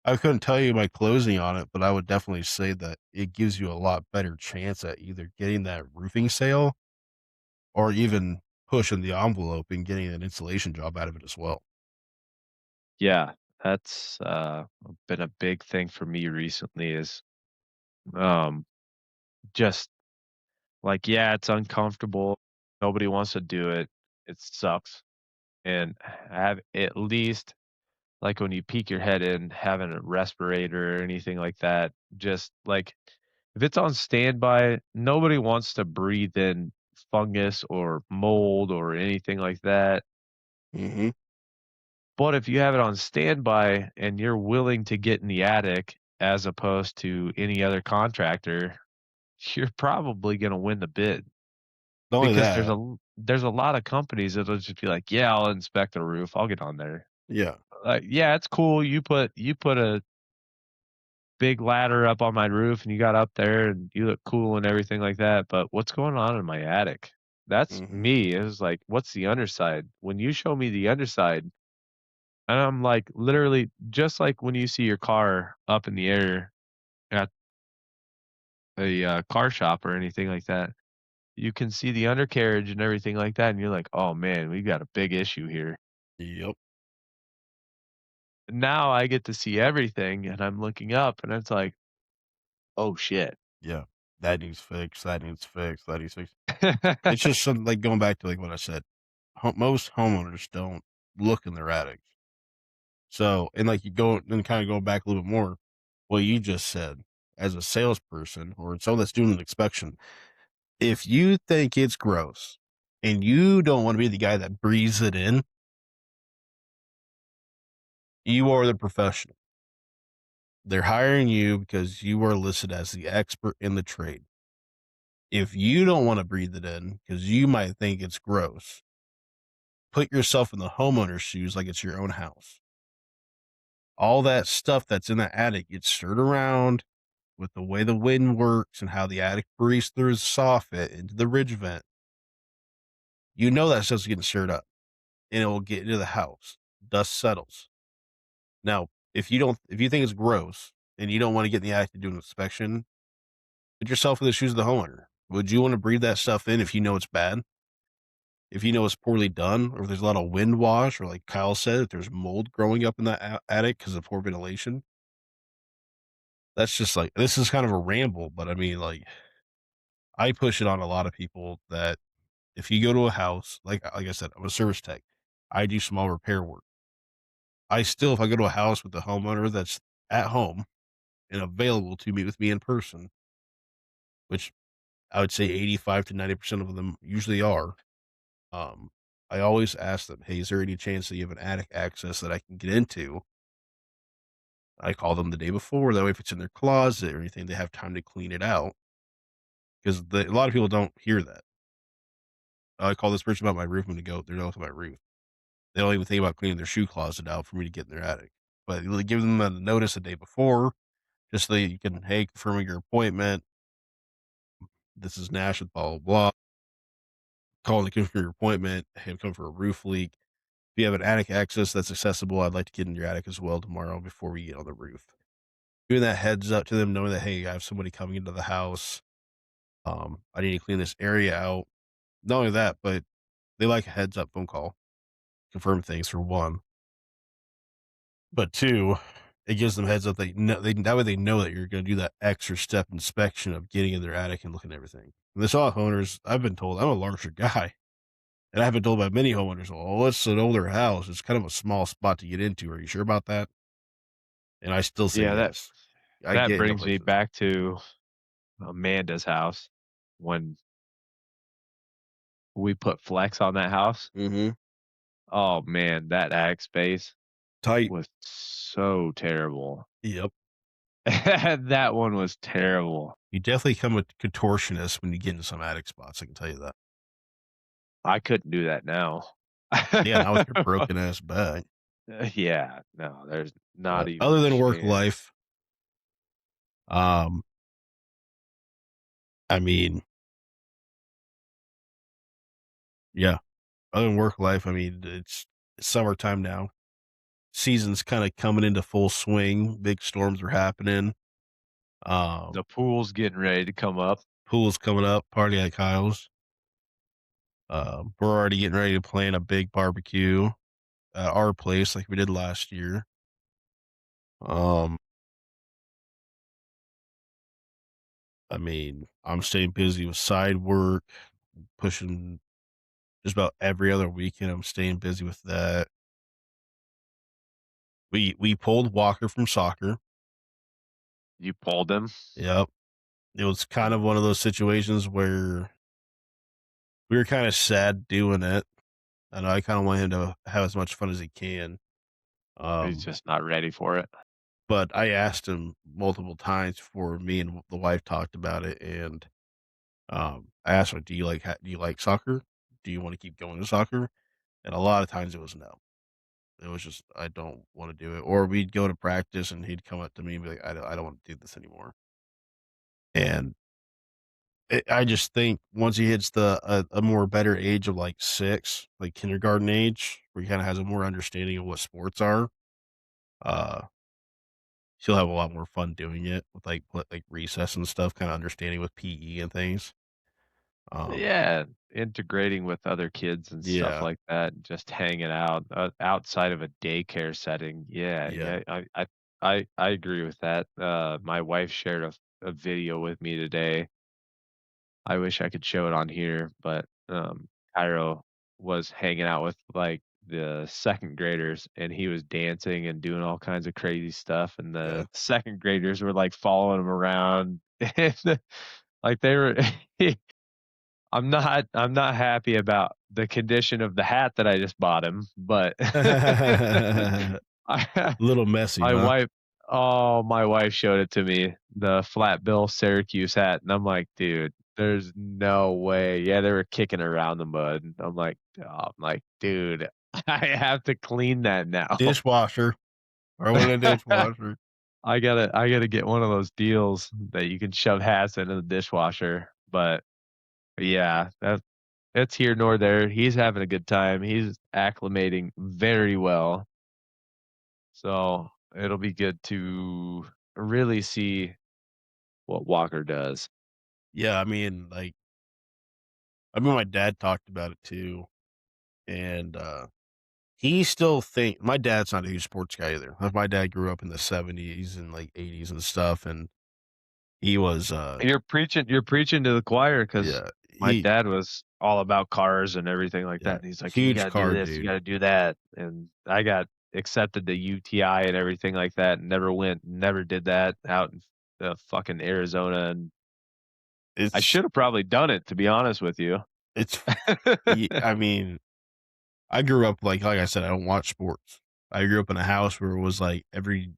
I couldn't tell you my closing on it, but I would definitely say that it gives you a lot better chance at either getting that roofing sale or even pushing the envelope and getting an installation job out of it as well. Yeah, that's, been a big thing for me recently is, um, just like, yeah, it's uncomfortable, nobody wants to do it, it sucks, and have at least like when you peek your head in, having a respirator or anything like that, just like if it's on standby, nobody wants to breathe in fungus or mold or anything like that. Mhm. But if you have it on standby and you're willing to get in the attic as opposed to any other contractor, you're probably going to win the bid Not only because that, there's a lot of companies that'll just be like, "Yeah, I'll inspect the roof. I'll get on there." yeah. Like, "Yeah, it's cool. You put a big ladder up on my roof and you got up there and you look cool and everything like that, but what's going on in my attic?" That's Mhm. me. It's like, "What's the underside?" When you show me the underside, and I'm like, literally, just like when you see your car up in the air at a, car shop or anything like that, you can see the undercarriage and everything like that, and you're like, "Oh, man, we got a big issue here." Yep. Now I get to see everything, and I'm looking up, and it's like, "Oh, shit." Yeah. That needs fixed, that needs fixed, that needs fixed. It's just something like going back to, like, what I said, most homeowners don't look in their attics. So and, like, you go and kinda go back a little bit more, what you just said, as a salesperson or someone that's doing an inspection, if you think it's gross and you don't wanna be the guy that breathes it in, you are the professional. They're hiring you because you are listed as the expert in the trade. If you don't wanna breathe it in because you might think it's gross, put yourself in the homeowner's shoes like it's your own house. All that stuff that's in that attic gets stirred around with the way the wind works and how the attic breathes through the soffit into the ridge vent. You know that stuff's getting stirred up and it will get into the house. Dust settles. Now, if you think it's gross and you don't want to get in the attic to do an inspection, put yourself in the shoes of the homeowner. Would you want to breathe that stuff in if you know it's bad? If you know it's poorly done, or if there's a lot of wind wash, or like Kyle said, if there's mold growing up in that attic because of poor ventilation, that's just like this is kind of a ramble, but I mean, like I push it on a lot of people that if you go to a house, like I said, I'm a service tech. I do small repair work. I still, if I go to a house with the homeowner that's at home and available to meet with me in person, which I would say 85 to 90% of them usually are. Um, I always ask them, "Hey, is there any chance that you have an attic access that I can get into?" I call them the day before. That way, if it's in their closet or anything, they have time to clean it out. Because a lot of people don't hear that. I call this person about my roof. I'm going to go. They're done with my roof. They don't even think about cleaning their shoe closet out for me to get in their attic. But you give them a notice the day before, just so you can, hey, confirming your appointment. This is Nash with blah blah blah. Calling to confirm your appointment. Hey, I'm coming for a roof leak. If you have an attic access that's accessible, I'd like to get in your attic as well tomorrow before we get on the roof. Giving that heads up to them, knowing that, hey, I have somebody coming into the house. I need to clean this area out. Not only that, but they like a heads up phone call, confirm things for one. But two, it gives them heads up that way they know that you're going to do that extra step inspection of getting in their attic and looking at everything. And this all homeowners, I've been told I'm a larger guy, and I've been told by many homeowners, "Oh, it's an older house. It's kind of a small spot to get into. Are you sure about that?" And I still say Yeah, yes. I that get into brings me places. back to Amanda's house when we put flex on that house. Mhm. Oh, man, that attic space Tight. was so terrible. Yep. That one was terrible. You definitely come with contortionists when you get into some attic spots, I can tell you that. I couldn't do that now. Yeah, not with your broken ass back. Yeah, no, there's not But even other a than work chance. life, um, I mean, yeah, other than work life, I mean, it's summertime now. Season's kinda coming into full swing. Big storms are happening. Um, The pool's getting ready to come up. Pool's coming up, party at Kyle's. We're already getting ready to plan a big barbecue at our place like we did last year. Um, I mean, I'm staying busy with side work, pushing just about every other weekend. I'm staying busy with that. We pulled Walker from soccer. You pulled him? Yep. It was kind Mm, of one of those situations where we were kind of sad doing it, and I kind of want him to have as much fun as he can. he's Um, just not ready for it. but I asked him multiple times before me and the wife talked about it, and I asked her, do you like soccer? Do you want to keep going to soccer?" And a lot of times it was no. It was just, I don't want to do it. Or we'd go to practice and he'd come up to me and be like, I don't want to do this anymore. And I just think once he hits a more better age of like 6, like kindergarten age, where he kind of has a more understanding of what sports are, uh, he'll have a lot more fun doing it with like recess and stuff, kind of understanding with PE and things. Um, Yeah, integrating with other kids and stuff yeah, like that, and just hanging out, outside of a daycare setting. Yeah, yeah, yeah, I agree with that. My wife shared a video with me today. I wish I could show it on here, but, Cairo was hanging out with, like, the 2nd graders, and he was dancing and doing all kinds of crazy stuff, and yeah. the 2nd graders were, like, following him around, and, like, they were I'm not happy about the condition of the hat that I just bought him, but I Little messy, my huh? wife my wife showed it to me, the flat bill Syracuse hat, and I'm like, "Dude, there's no way." Yeah, they were kicking around the mud, and I'm like, "Dude, I have to clean that now." Dishwasher. Or with a dishwasher. I gotta get one of those deals that you can shove hats into the dishwasher, but yeah, it's here nor there. He's having a good time. He's acclimating very well. So it'll be good to really see what Walker does. Yeah, I mean, my dad talked about it too, and, he still think my dad's not a huge sports guy either. Like, my dad grew up in the '70s and, like, '80s and stuff, and he was, You're preaching to the choir because yeah, my he dad was all about cars and everything like yeah, that. And he's like, "You huge gotta do car this, you dude. gotta do that." And I got accepted to UTI and everything like that, and never went, never did that out in fucking Arizona. And I It's should have probably done it, to be honest with you. it's I mean, I grew up like I said, I don't watch sports. I grew up in a house where it was like every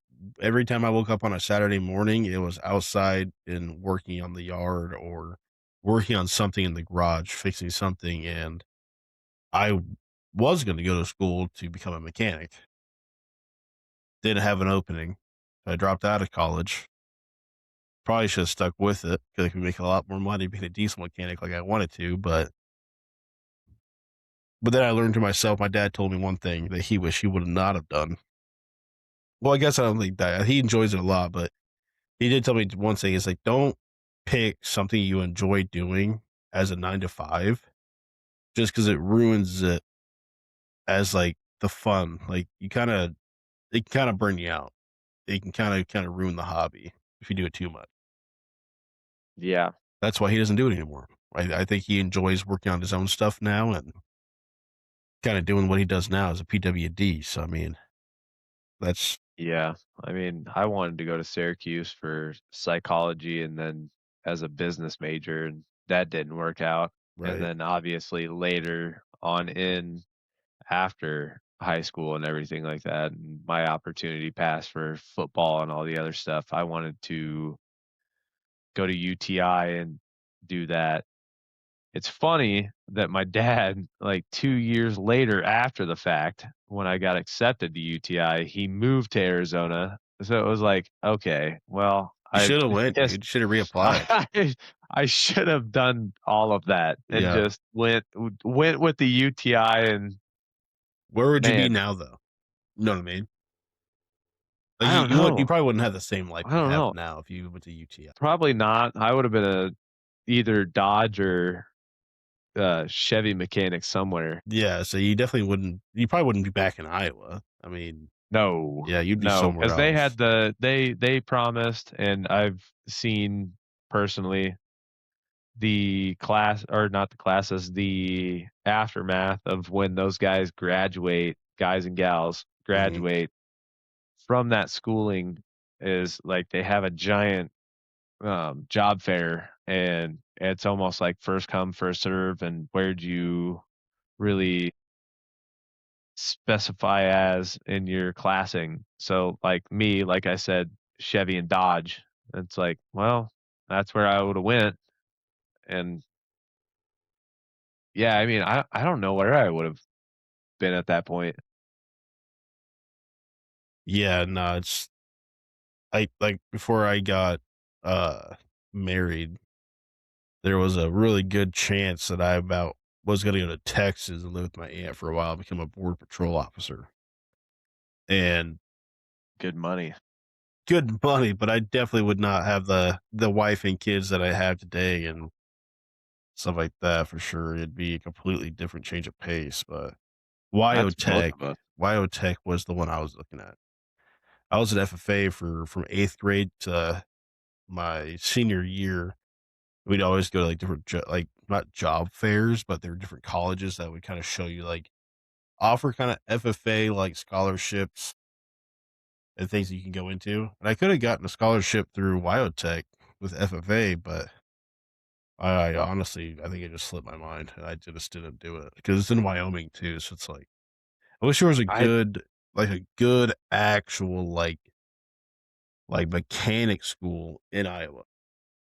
time I woke up on a Saturday morning, it was outside and working on the yard or working on something in the garage, fixing something. And I was going to go to school to become a mechanic. Didn't have an opening. I dropped out of college. Probably should have stuck with it because I could make a lot more money being a diesel mechanic like I wanted to. But then I learned to myself. My dad told me one thing that he wished he would not have done. Well, I guess I don't think that he enjoys it a lot, but he did tell me one thing. Is like, don't pick something you enjoy doing as a 9 to 5 just because it ruins it as like the fun. Like it can kind of burn you out. It can kind of ruin the hobby if you do it too much. Yeah. That's why he doesn't do it anymore. I think he enjoys working on his own stuff now and kind of doing what he does now as a PWD. So I mean, that's Yeah. I mean, I wanted to go to Syracuse for psychology and then as a business major, and that didn't work out. And right. then obviously later on in after high school and everything like that, and my opportunity passed for football and all the other stuff, I wanted to go to UTI and do that. It's funny that my dad, like 2 years later after the fact, when I got accepted to UTI, he moved to Arizona. So it was like, okay, well, You I should have went, guess dude. Should have reapplied. I should have done all of that and Yeah. just went with the UTI. And Where would you be man, now, though? You know what I mean? Like, I don't you know. probably wouldn't have the same life I you don't have know. now if you went to UTI. Probably not. I would have been a either Dodge or Chevy mechanic somewhere. Yeah, so you probably wouldn't be back in Iowa. I mean, No, yeah, you'd be no, somewhere because they else. had they promised, and I've seen personally the class, or not the classes, the aftermath of when those guys graduate, guys and gals Mhm. graduate. from that schooling is like they have a giant job fair, and it's almost like first come first serve, and where'd you really specify as in your classing. So like me, like I said, Chevy and Dodge. It's like, well, that's where I would have went. And yeah, I mean, I don't know where I would have been at that point. Yeah, no, it's I like before I got uh married, there was a really good chance that I about was gonna go to Texas and live with my aunt for a while, become a border patrol officer. And Good money. good money, but I definitely would not have the wife and kids that I have today and stuff like that for sure. It'd be a completely different change of pace. But That's both Wyotech, of us. Wyotech was the one I was looking at. I was at FFA for from 8th grade to my senior year. We'd always go to like different like not job fairs, but there were different colleges that would kind of show you like offer kind of FFA like scholarships and things that you can go into. And I could have gotten a scholarship through Wyotech with FFA, but I honestly, I think it just slipped my mind, and I just didn't do it because it's in Wyoming too. So it's like I wish there was a I good, like a good actual like mechanic school in Iowa.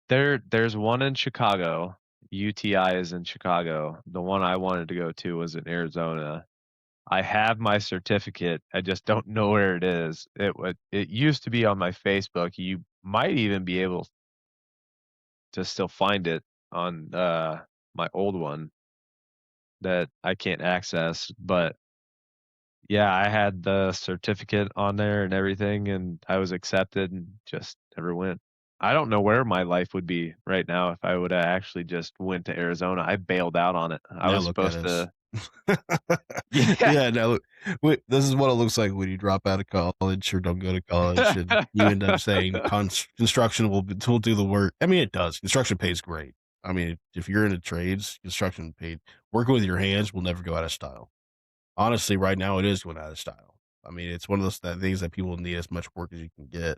there's one in Chicago. UTI is in Chicago. The one I wanted to go to was in Arizona. I have my certificate. I just don't know where it is. It used to be on my Facebook. You might even be able to still find it on my old one that I can't access. But yeah, I had the certificate on there and everything, and I was accepted and just never went. I don't know where my life would be right now if I would have actually just went to Arizona. I bailed out on it. I Now was look at supposed us. to. Yeah. Yeah, now look, wait, this is what it looks like when you drop out of college or don't go to college, and you end up saying construction will do the work. I mean, it does. Construction pays great. I mean, if you're into trades, construction paid. Working with your hands will never go out of style. Honestly, right now it is going out of style. I mean, it's one of those things that people need as much work as you can get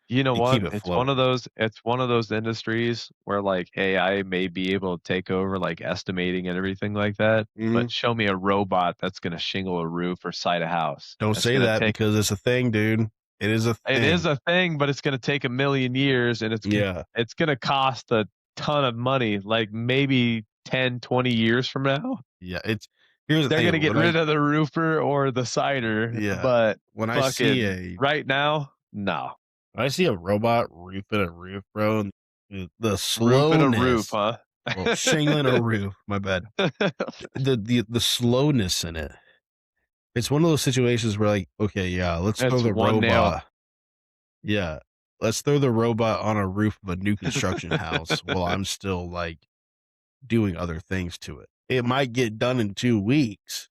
You know and what? keep it floating. It's one of those industries where like AI may be able to take over like estimating and everything like that, Mhm. but show me a robot that's gonna shingle a roof or site a house. Don't That's say gonna that take because it's a thing, dude. It is a it is thing. a thing, but it's gonna take a million years and Yeah. it's gonna cost a ton of money, like maybe 10, 20 years from now. Yeah, it's here's the They're gonna thing, get rid of the roofer or the cider, yeah, but when I see fucking a right now, no. when I see a robot roofing a roof, bro, and the Roofing a roof, slowness, huh? well, shingling a roof, my bad. The slowness in it. It's one of those situations where like, okay, yeah, let's throw It's the one nail. robot. Yeah. Let's throw the robot on a roof of a new construction house while I'm still like doing other things to it. It might get done in 2 weeks,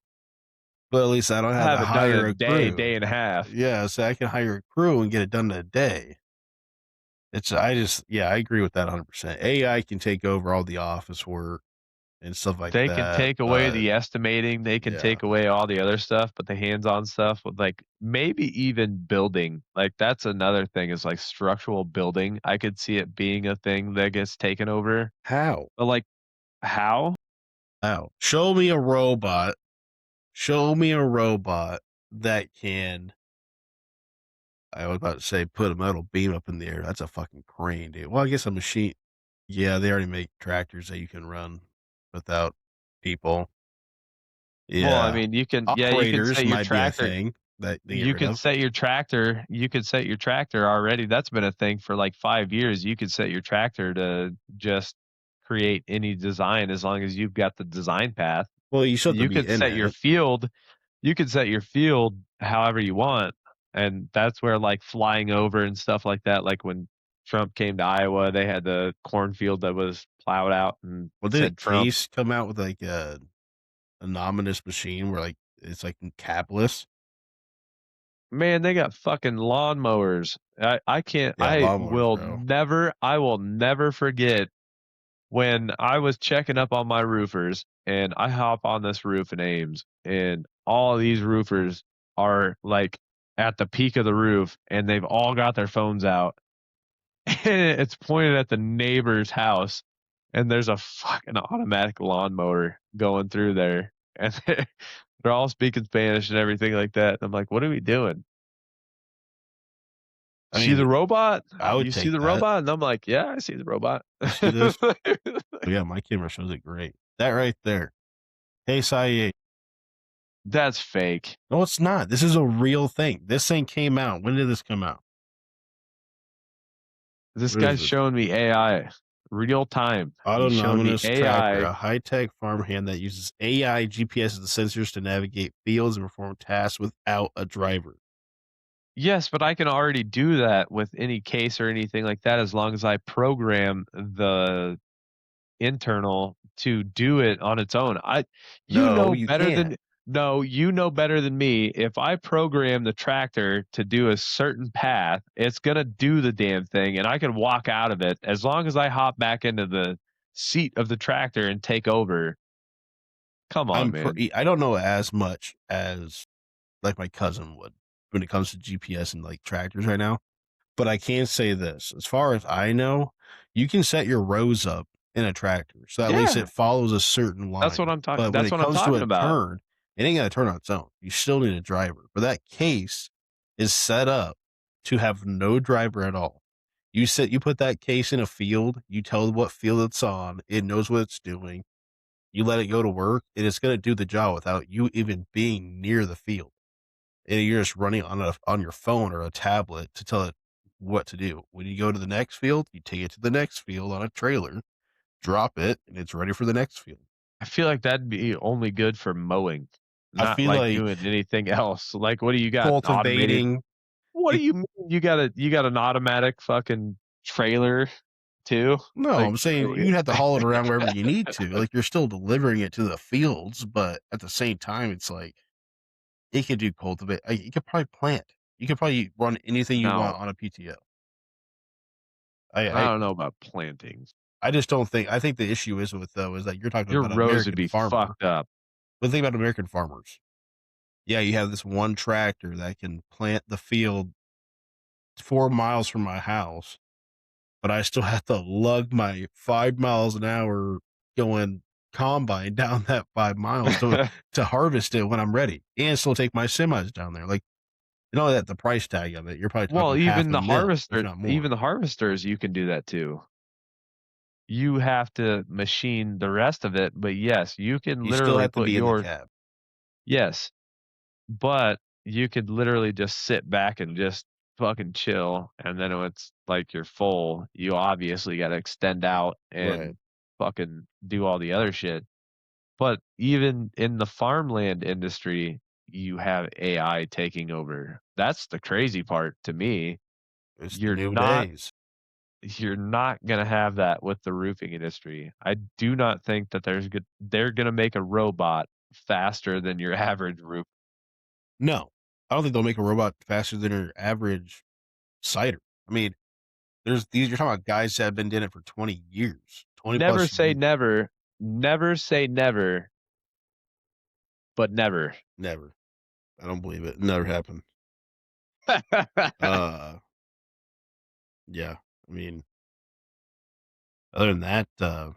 but at least I don't I have have to it done in a hire a day, crew. day and a half. Yeah, so I can hire a crew and get it done in a day. It's I just yeah, I agree with that 100%. AI can take over all the office work and stuff like They can that, take away but the estimating, they can yeah. take away all the other stuff, but the hands-on stuff with like maybe even building, like that's another thing is like structural building. I could see it being a thing that gets taken over. How? But like how? How? Show me a robot that can I was about to say put a metal beam up in the air. That's a fucking crane, dude. Well, I guess a machine. Yeah, they already make tractors that you can run without people. Well, I Yeah. mean, you can Operators set your might be a tractor thing that they get you rid could of. set your tractor you could set your tractor already. That's been a thing for like 5 years. You could set your tractor to just create any design as long as you've got the design path. Well, you still have to You be could in set your it. field you could set your field however you want, and that's where, like, flying over and stuff like that, like, when Trump came to Iowa, they had the cornfield that was plowed out and Well, didn't said Trump. Case come out with like a anonymous machine where like it's like capless? Man, they got fucking lawnmowers. I can't Yeah, lawnmowers, bro. I will never forget when I was checking up on my roofers, and I hop on this roof in Ames, and all these roofers are, like at the peak of the roof, and they've all got their phones out, and it's pointed at the neighbor's house, and there's a fucking automatic lawnmower going through there, and they're all speaking Spanish and everything like that. I'm like, "What are we doing? I See mean, the robot? I would You see take the that. robot?" And I'm like, "Yeah, I see the robot." You see this? Oh yeah, my camera shows it great. That right there. Hey, Saeed. That's fake. No, it's not. This is a real thing. This thing came out. When did this come out? This What is guy's this? showing me AI, real time. He's showing me Autonomous tractor, AI. a high-tech farmhand that uses AI, GPS, and sensors to navigate fields and perform tasks without a driver. Yes, but I can already do that with any case or anything like that as long as I program the internal to do it on its own. You No, know you better can't. than no, you know better than me. If I program the tractor to do a certain path, it's gonna do the damn thing, and I can walk out of it as long as I hop back into the seat of the tractor and take over. Come on, man. I don't know as much as like my cousin would when it comes to GPS and like tractors right now. But I can say this, as far as I know, you can set your rows up in a tractor, so at least Yeah, it follows a certain that's what line. I'm talking. But when That's it what I'm comes to talking a about. turn, it ain't gonna turn on its own. You still need a driver. But that case is set up to have no driver at all. You put that case in a field, you tell it what field it's on, it knows what it's doing. You let it go to work, and it's gonna do the job without you even being near the field, and you're just running on your phone or a tablet to tell it what to do. When you go to the next field, you take it to the next field on a trailer, drop it, and it's ready for the next field. I feel like that'd be only good for mowing, I not feel like like doing anything else. Like, what do you got? Automated. cultivating. What do It, you mean? You got an automatic fucking trailer too? no, Like, I'm saying really? you'd have to haul it around wherever you need to. Like you're still delivering it to the fields, but at the same time, it's like it could do cultivate. You could probably plant. You could probably run anything you No, want on a PTO. I I don't know about planting. I just don't think. I think the issue is with though is that you're talking Your about an rows would American be farmer. fucked up. But think about American farmers. Yeah, you have this one tractor that can plant the field 4 miles from my house, but I still have to lug my 5 miles an hour going combine down that 5 miles to harvest it when I'm ready, and still take my semis down there. Like you know that the price tag of it, you're probably Well, talking half a mil, if not more. even the harvesters, you can do that too. You have to machine the rest of it, but yes, you can You still literally have to put be in the your cab. yes, but you could literally just sit back and just fucking chill, and then when it's like you're full, you obviously gotta extend out Right. and fucking do all the other shit. But even in the farmland industry, you have AI taking over. That's the crazy part to me. It's the You're new not days. you're not gonna have that with the roofing industry. I do not think that they're gonna make a robot faster than your average roof. No, I don't think they'll make a robot faster than your average cider. I mean, there's these you're talking about guys that have been doing it for 20 years, 20 Never plus say years. never. Never say never, but never. Never. I don't believe it. Never happened. Uh, yeah. I mean, other than that, gonna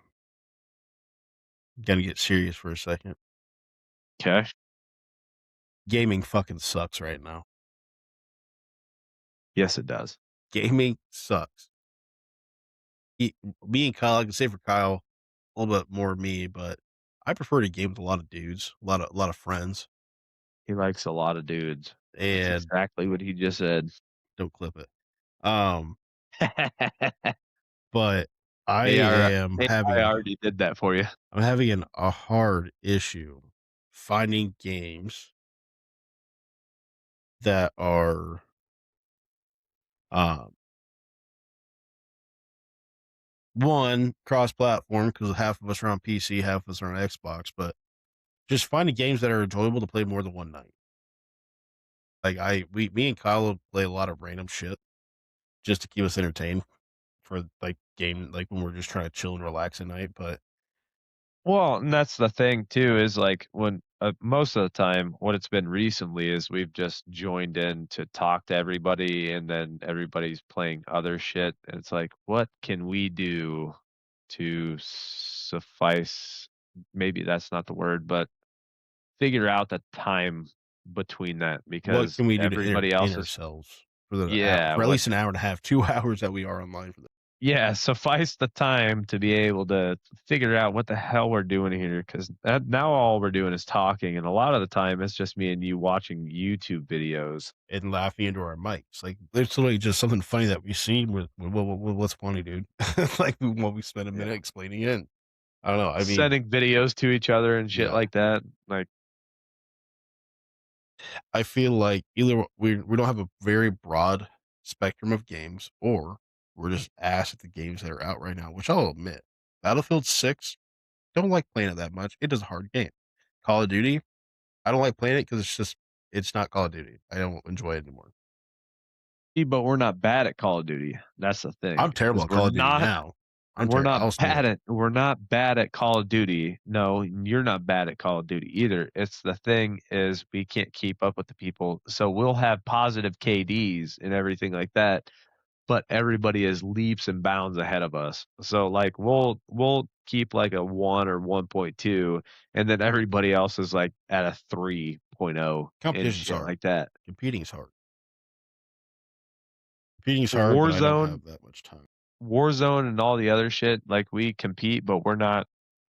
get serious for a second. 'Kay. Gaming fucking sucks right now. Yes, it does. Gaming sucks. E Me and Kyle, I can say for Kyle, a little bit more me, but I prefer to game with a lot of dudes, a lot of friends, He likes a lot of dudes. That's and exactly what he just said. don't clip it. Um, but I AR am AI having already did that for you. I'm having a hard issue finding games that are, um, one, cross-platform because half of us are on PC, half of us are on Xbox, but just finding games that are enjoyable to play more than one night. Like, me and Kyle will play a lot of random shit just to keep us entertained for, like, game like, when we're just trying to chill and relax at night, but Well, and that's the thing too is like when most of the time, what it's been recently is we've just joined in to talk to everybody, and then everybody's playing other shit. And it's like, what can we do to suffice? Maybe that's not the word, but figure out the time between that What because can we do to everybody entertain else is, ourselves for the hour, yeah, for at what least an hour and a half, 2 hours that we are online for this? yeah, suffice the time to be able to figure out what the hell we're doing here, because now all we're doing is talking, and a lot of the time it's just me and you watching YouTube videos. And laughing into our mics. Like, there's literally just something funny that we see with what's funny, dude. Like, when we spend a minute Yeah. explaining it. I don't know, I mean, Sending videos to each other and shit yeah. like that. Like, I feel like either we don't have a very broad spectrum of games, or we're just ass at the games that are out right now, which I'll admit. Battlefield 6, don't like playing it that much. It is a hard game. Call of Duty, I don't like playing it because it's not Call of Duty. I don't enjoy it anymore. but we're not bad at Call of Duty. That's the I'm thing, terrible is at Call of Duty now. I'll say it. we're not bad at Call of Duty. No, you're not bad at Call of Duty either. It's the thing is we can't keep up with the people. So we'll have positive KDs and everything like that, but everybody is leaps and bounds ahead of us. So like we'll keep like a 1 or 1.2, and then everybody else is like at a 3.0 and Competition's shit hard. like that. Competing is hard. Competing is hard, but I don't Warzone have that much time. Warzone and all the other shit, like, we compete, but we're not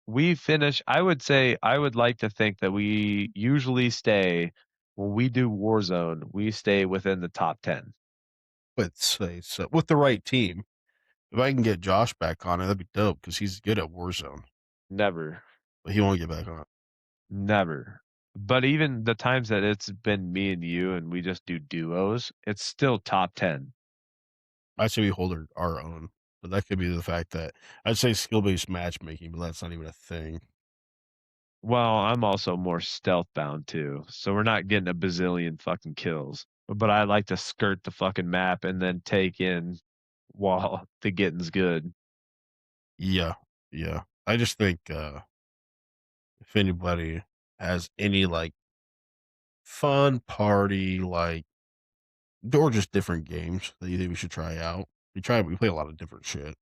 we finish I would say I would like to think that we usually stay when we do Warzone, we stay within the top 10. But say so with the right team. If I can get Josh back on it, that'd be dope because he's good at Warzone, Never. but he won't get back on it. Never. But even the times that it's been me and you and we just do duos, it's still top 10. I say we hold our own, but that could be the fact that I'd say skill based matchmaking, but that's not even a thing. Well, I'm also more stealth bound too, so we're not getting a bazillion fucking kills. But I like to skirt the fucking map and then take in while the getting's good. Yeah, yeah. I just think if anybody has any like fun party, like, or just different games that you think we should try out, we play a lot of different shit,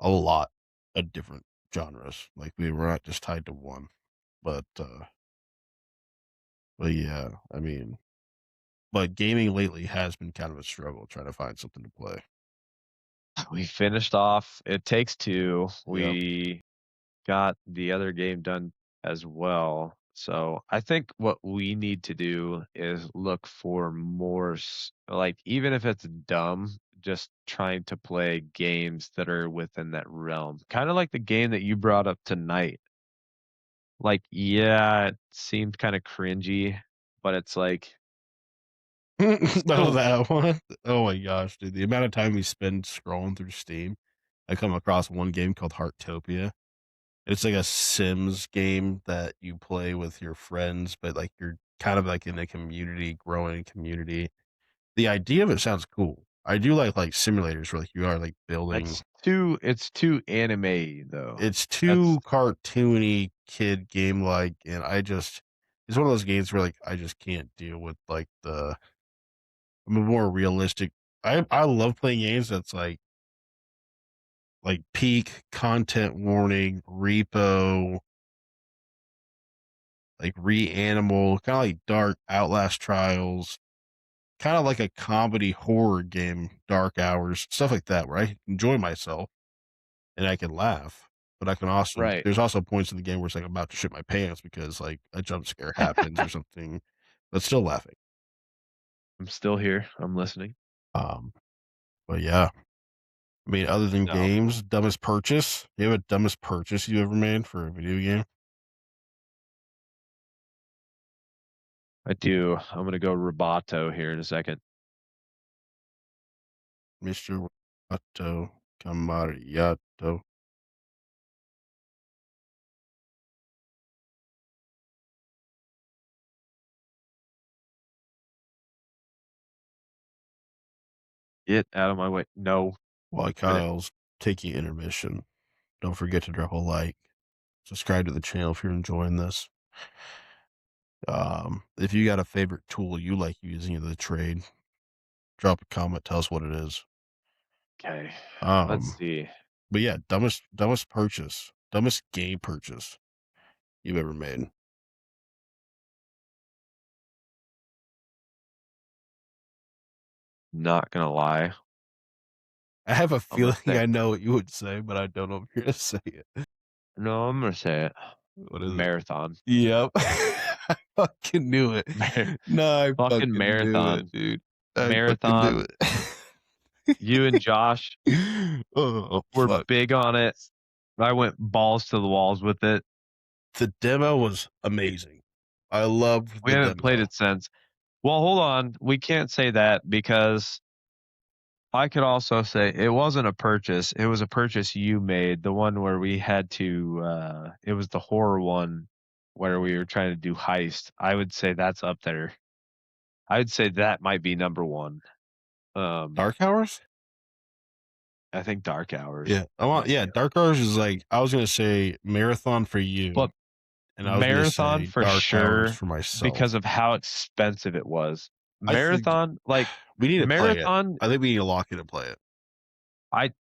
a lot of different genres. Like, we're not just tied to one, but yeah, I mean, but gaming lately has been kind of a struggle trying to find something to play. We finished off It Takes Two. Yeah. We got the other game done as well. So I think what we need to do is look for more, like, even if it's dumb, just trying to play games that are within that realm. Kind of like the game that you brought up tonight. Like, yeah, it seemed kind of cringy, but it's like it's Oh, still that one. Oh my gosh, dude! The amount of time we spend scrolling through Steam, I come across one game called Heartopia. It's like a Sims game that you play with your friends, but like you're kind of like in a community, growing community. The idea of it sounds cool. I do like simulators where like you are like building. it's too anime though. It's That's too cartoony, kid game like, and it's one of those games where like I just can't deal with like the more realistic. I love playing games that's like peak content warning, repo, like Reanimal, kind of like Dark Outlast Trials, kind of like a comedy horror game, Dark Hours, stuff like that, where I enjoy myself and I can laugh. But I can also, right. there's also points in the game where it's like I'm about to shit my pants because like a jump scare happens or something, but still laughing. I'm still here. I'm listening. Um, but yeah, I mean, other than No, games, dumbest purchase. You have a dumbest purchase you ever made for a video game, I do. I'm gonna go Roboto here in a second. Mister Otto Camariato? Get out of my way. No. While Quit it. Kyle's taking intermission, don't forget to drop a like, subscribe to the channel if you're enjoying this. If you got a favorite tool you like using in the trade, drop a comment, tell us what it is. Okay, let's Um, see. but yeah, dumbest game purchase you've ever made. Not gonna lie, I have a I'm gonna feeling say I know what you would say, but I don't know if you're gonna say it. no, I'm gonna say it. What is it? Marathon. Yep. I fucking knew it. No, I Fucking fucking knew it, marathon. dude. I fucking knew Marathon. it. You and Josh Oh, were fuck. big on it. I went balls to the walls with it. The demo was amazing. I loved We the haven't played demo. it since. Well, hold on. We can't say that because I could also say it wasn't a purchase. It was a purchase you made, the one where we had to it was the horror one where we were trying to do heist. I would say that's up there. I would say that might be number 1. Um, Dark Hours? I think Dark Hours Yeah. I might want be yeah, up. Dark Hours is like I was gonna say marathon for you, But and I was gonna Marathon say for Dark Hours sure for myself. because of how expensive it was. I think Marathon, like we need to play it. Marathon, I think we need to lock in and play it. I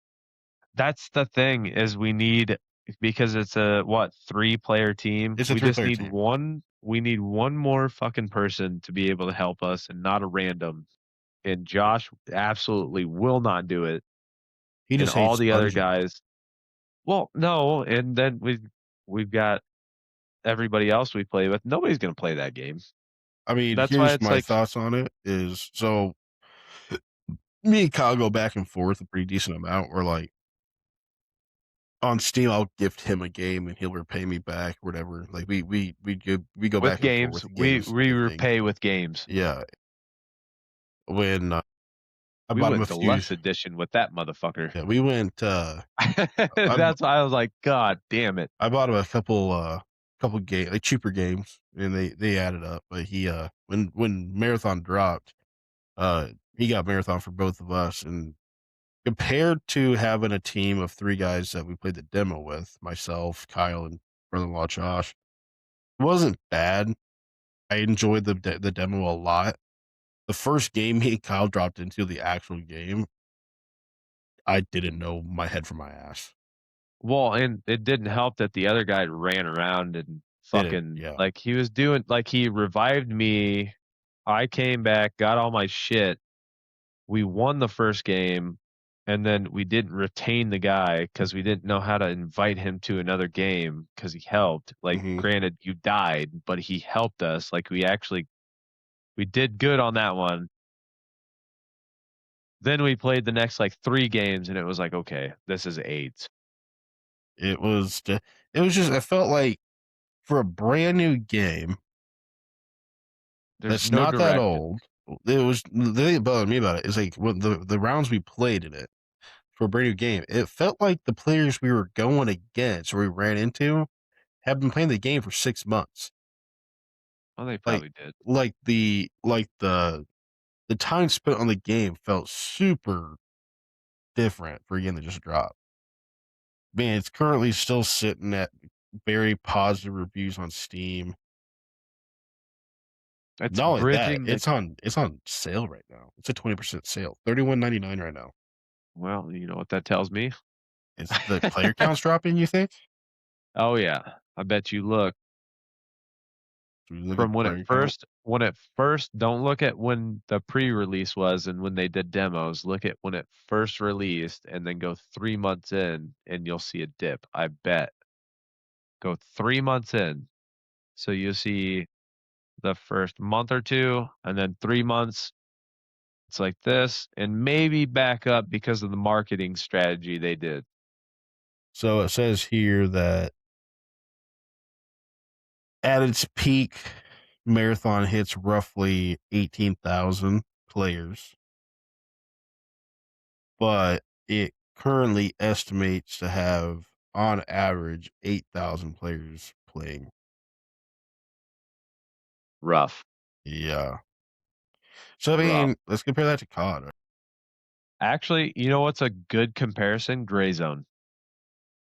that's the thing is we need because it's a what 3-player team. It's a We just three-player need team. one. We need one more fucking person to be able to help us, and not a random. And Josh absolutely will not do it. He And just all hates the other dungeons. guys, well, no. And then we've got everybody else we play with. Nobody's gonna play that game. I mean, That's why here's it's my like thoughts on it is so me and Kyle go back and forth a pretty decent amount. We're like on Steam, I'll gift him a game and he'll repay me back, whatever. Like we go with back and forth games, with we games we gifting. repay with games. Yeah, when I We bought him a went few. deluxe edition with that motherfucker. Yeah, we went. I That's why I was like, God damn it. I bought him a couple game like cheaper games, and they added up. But he when Marathon dropped, he got Marathon for both of us, and compared to having a team of three guys that we played the demo with, myself, Kyle, and brother-in-law Josh, it wasn't bad. I enjoyed the demo a lot. The first game me and Kyle dropped into the actual game, I didn't know my head from my ass. Well, and it didn't help that the other guy ran around and Did it? fucking Yeah. like he was doing like he revived me. I came back, got all my shit. We won the first game, and then we didn't retain the guy because we didn't know how to invite him to another game because he helped. Like, Hmm. granted, you died, but he helped us. Like, we did good on that one. Then we played the next like 3 games, and it was like, okay, this is AIDS. It was just I felt like for a brand new game There's that's no not that direction. old. It was the thing that bothered me about it is like when the rounds we played in it for a brand new game, it felt like the players we were going against or we ran into have been playing the game for 6 months. Well, they Like probably did. the time spent on the game felt super different for a game that just dropped. Man, it's currently still sitting at very positive reviews on Steam. It's Not only that, bridging the it's on sale right now. It's a 20% sale, 31.99 right now. well, you know what that tells me? Is the player counts dropping, you think? Oh, yeah. I bet you look Should we look at from the player count? when it first don't look at when the pre-release was and when they did demos, look at when it first released and then go 3 months in and you'll see a dip, I bet. Go 3 months in, so you'll see the first month or 2, and then 3 months, it's like this, and maybe back up because of the marketing strategy they did. So it says here that at its peak, Marathon hits roughly 18,000 players, but it currently estimates to have, on average, 8,000 players playing. Rough, Yeah. So, I rough. mean, let's compare that to COD. Actually, you know what's a good comparison? Gray Zone.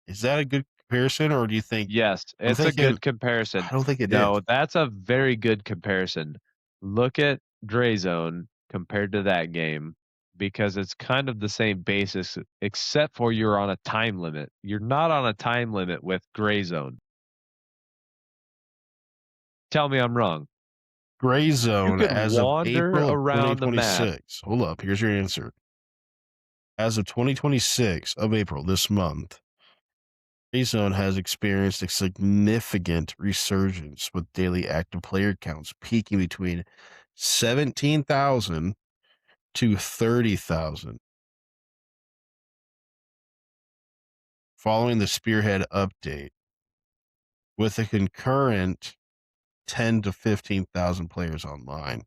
Is that a good comparison, or do you think Yes, I'm it's a thinking good comparison. I don't think it is. No, that's a very good comparison. Look at Gray Zone compared to that game because it's kind of the same basis, except for you're on a time limit. You're not on a time limit with Gray Zone. Tell me I'm wrong. Gray You zone could as of wander April of around the map. 2026. Hold up, here's your answer. As of 2026 of April this month, Gray zone has experienced a significant resurgence with daily active player counts peaking between 17,000 to 30,000 following the Spearhead update, with a concurrent 10 to 15,000 players online.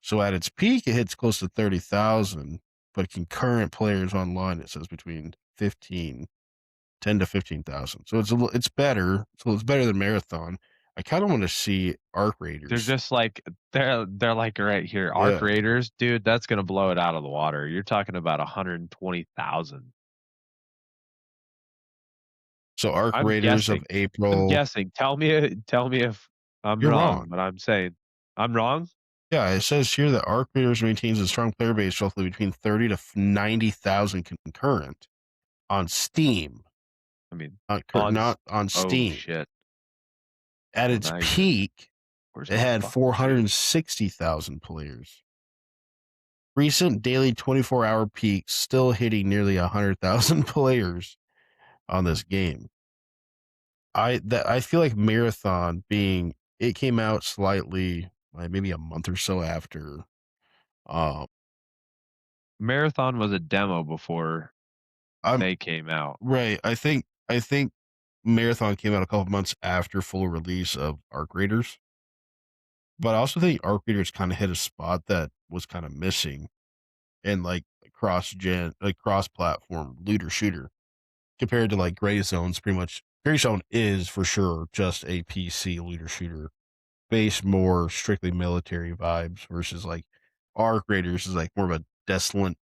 So at its peak, it hits close to 30,000, but concurrent players online, it says between 10 to 15,000. So it's better. So it's better than Marathon. I kind of want to see Arc They're Raiders. just like they're like right here. Arc Yeah. Raiders, dude, that's gonna blow it out of the water. You're talking about 120,000. So Arc I'm Raiders of guessing. I'm April. guessing. Tell me if I'm You're wrong, wrong. but I'm saying I'm wrong? Yeah, it says here that Arc Raiders maintains a strong player base, roughly between 30 to 90,000 concurrent on Steam. I mean, on s Not on oh, Steam. shit. At Well, its now you're peak, where's it my had fucking Steam? 460,000 players. Recent daily 24-hour peaks still hitting nearly 100,000 players on this game. I feel like Marathon being it came out slightly like maybe a month or so after. Um, Marathon was a demo before I'm they came out. right. I think Marathon came out a couple months after full release of Arc Raiders, but I also think Arc Raiders kind of hit a spot that was kind of missing in like cross platform looter shooter compared to like Gray Zone's pretty much Gray Zone is for sure just a PC looter shooter based more strictly military vibes versus like Arc Raiders is like more of a desolate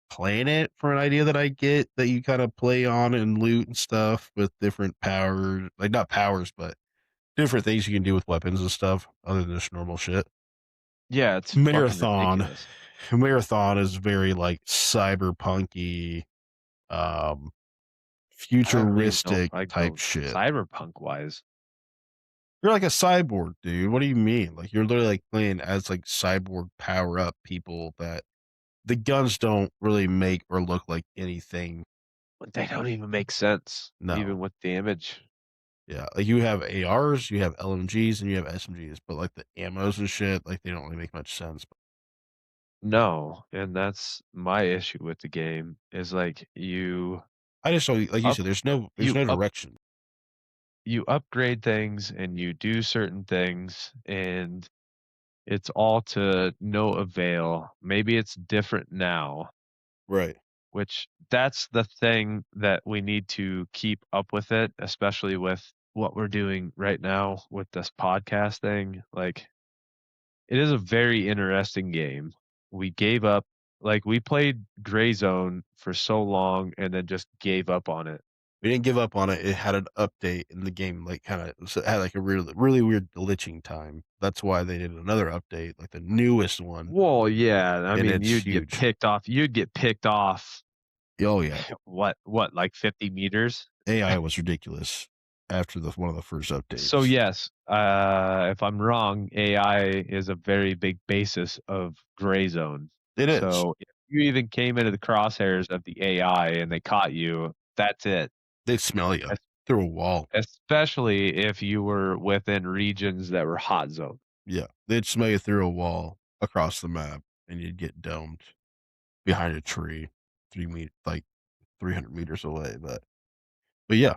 planet for an idea that I get that you kind of play on and loot and stuff with different powers, like not powers, but different things you can do with weapons and stuff other than just normal shit. Yeah, it's fucking Marathon, ridiculous. Marathon is very like cyberpunky, um, I don't even know if futuristic I type go shit. cyberpunk-wise. You're like a cyborg, dude. What do you mean? Like you're literally like playing as like cyborg power up people that the guns don't really make or look like anything. But they don't even make sense, No. even with the image. Yeah. Like you have ARs, you have LMGs, and you have SMGs, but like the ammos and shit, like they don't really make much sense. No, and that's my issue with the game is, like, I just don't like you up said, there's you no up direction. you upgrade things and you do certain things, and it's all to no avail. Maybe it's different now, Right. which that's the thing that we need to keep up with it, especially with what we're doing right now with this podcast thing. Like, it is a very interesting game. We gave up like, we played Gray Zone for so long and then just gave up on it. We didn't give up on it. It had an update in the game, like kind of so it had like a really weird glitching time. That's why they did another update, like the newest one, Well, yeah, I and mean, it's huge. you'd get picked off, Oh yeah, like 50 meters? AI was ridiculous after the one of the first So, updates. yes, if I'm wrong, AI is a very big basis of Gray Zone. It is. So, if you even came into the crosshairs of the AI and they caught you, that's it. They smell you through a wall. Especially if you were within regions that were hot zone. Yeah, they'd smell you through a wall across the map, and you'd get domed behind a tree, like 300 meters away. But yeah.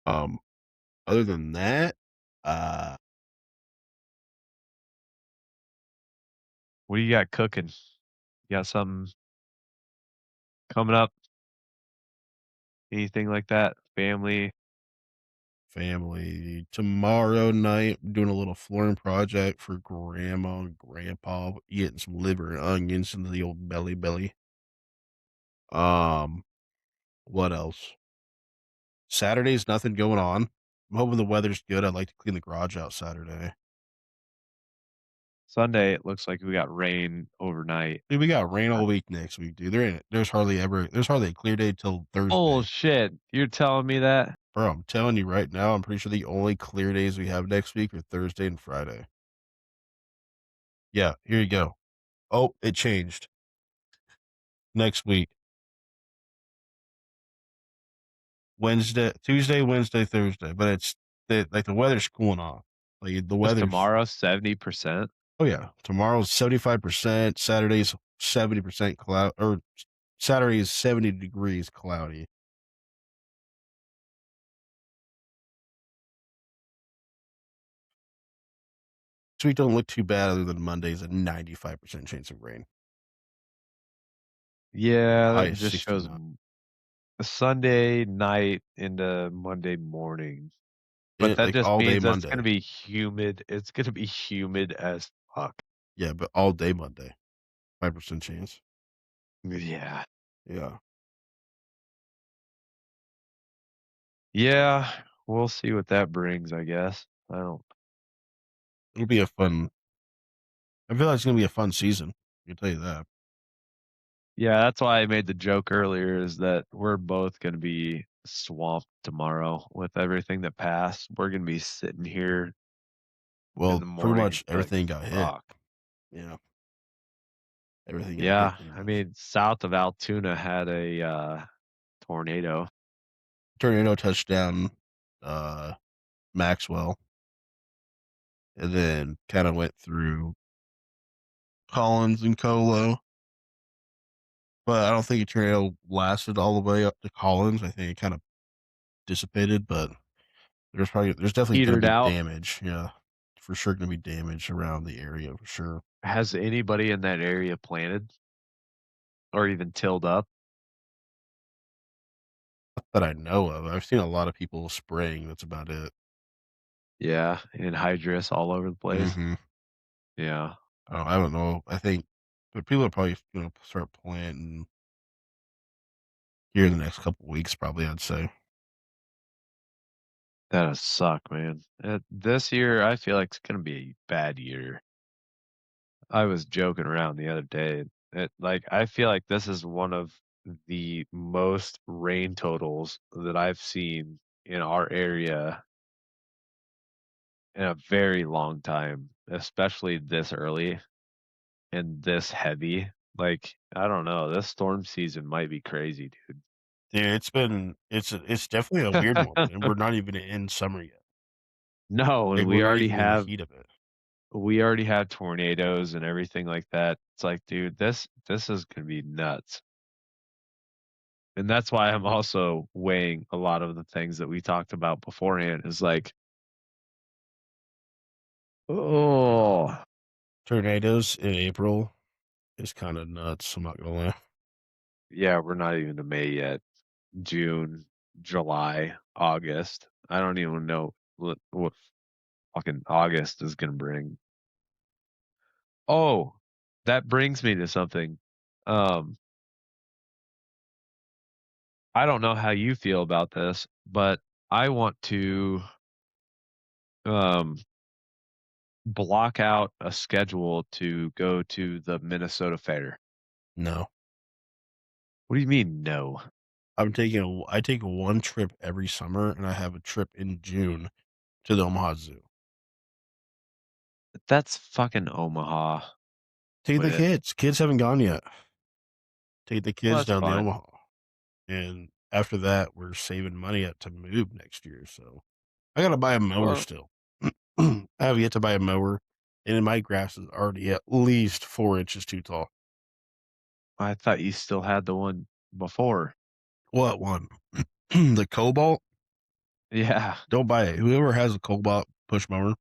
Um. Other than that, uh, What do you got cooking? You got something coming up? Anything like that? Family? family tomorrow night doing a little flooring project for grandma and grandpa, getting some liver and onions into the old belly. Um, what else? Saturday's nothing going on. I'm hoping the weather's good. I'd like to clean the garage out Saturday. Sunday, it looks like we got rain overnight. Dude, we got rain Uh, all week next week, dude. There's hardly a clear day till Thursday. Bullshit. You're telling me that? Bro, I'm telling you right now, I'm pretty sure the only clear days we have next week are Thursday and Friday. Yeah, here you go. Oh, it changed. Next week. Tuesday, Wednesday, Thursday. But the weather's cooling off. Like the Was weather's tomorrow 70%? oh yeah. Tomorrow's 75%, Saturday's 70% cloud or Saturday is 70 degrees cloudy. This week don't look too bad other than Monday's a 95% chance of rain. Yeah, High that is just shows 69. Sunday night into Monday morning. But that Like just all day means that's Monday. gonna be humid. It's gonna be humid as fuck. Yeah, but all day Monday. 5% chance. Yeah. Yeah. Yeah, we'll see what that brings, I guess. I don't It'll be a fun I feel like it's gonna be a fun season. I can tell you that. Yeah, that's why I made the joke earlier is that we're both gonna be swamped tomorrow with everything that passed. We're gonna be sitting here in Well, the pretty morning and much be like, everything got hit. "Fuck." Yeah. Everything got hit Yeah, pretty I much. mean, south of Altoona had a, tornado. Tornado touchdown, uh, Maxwell, and then kind of went through Collins and Colo. But I don't think a tornado lasted all the way up to Collins. I think it kind of dissipated, but there's definitely going to Petered be out. damage. Yeah, for sure going to be damage around the area for sure. Has anybody in that area planted or even tilled up? Not that I know of. I've seen a lot of people spraying. That's about it. Yeah, anhydrous all over the place. Hmm. Yeah, I don't know. I think, but people are probably going to start planting here in the next couple weeks. Probably, I'd say. that'd suck, man. This year, I feel like it's gonna be a bad year. I was joking around the other day. I feel like this is one of the most rain totals that I've seen in our area in a very long time, especially this early and this heavy. Like, I don't know, this storm season might be crazy, dude. Yeah, it's definitely a weird one, and we're not even in summer yet. No, and Like we're not even in the heat of it. we already have tornadoes and everything like that. It's like, dude, this is gonna be nuts. And that's why I'm also weighing a lot of the things that we talked about beforehand is like, oh, Tornadoes in April is kind of nuts. I'm not gonna lie. yeah, we're not even to May yet. June, July, August. I don't even know what fucking August is gonna bring. Oh, that brings me to something. Um, I don't know how you feel about this, but I want to um block out a schedule to go to the Minnesota Fair. No, What do you mean no? I take one trip every summer, and I have a trip in June to the Omaha Zoo. That's fucking Omaha. Take the Quit it. kids. Kids haven't gone yet. Take the Well, kids that's down to fine. Omaha, and after that, we're saving money up to move next year. So I gotta buy a mower Well, still. I have yet to buy a mower, and my grass is already at least 4 inches too tall. I thought you still had the one before. What one? The Cobalt? Yeah. Don't buy it. Whoever has a Cobalt push mower,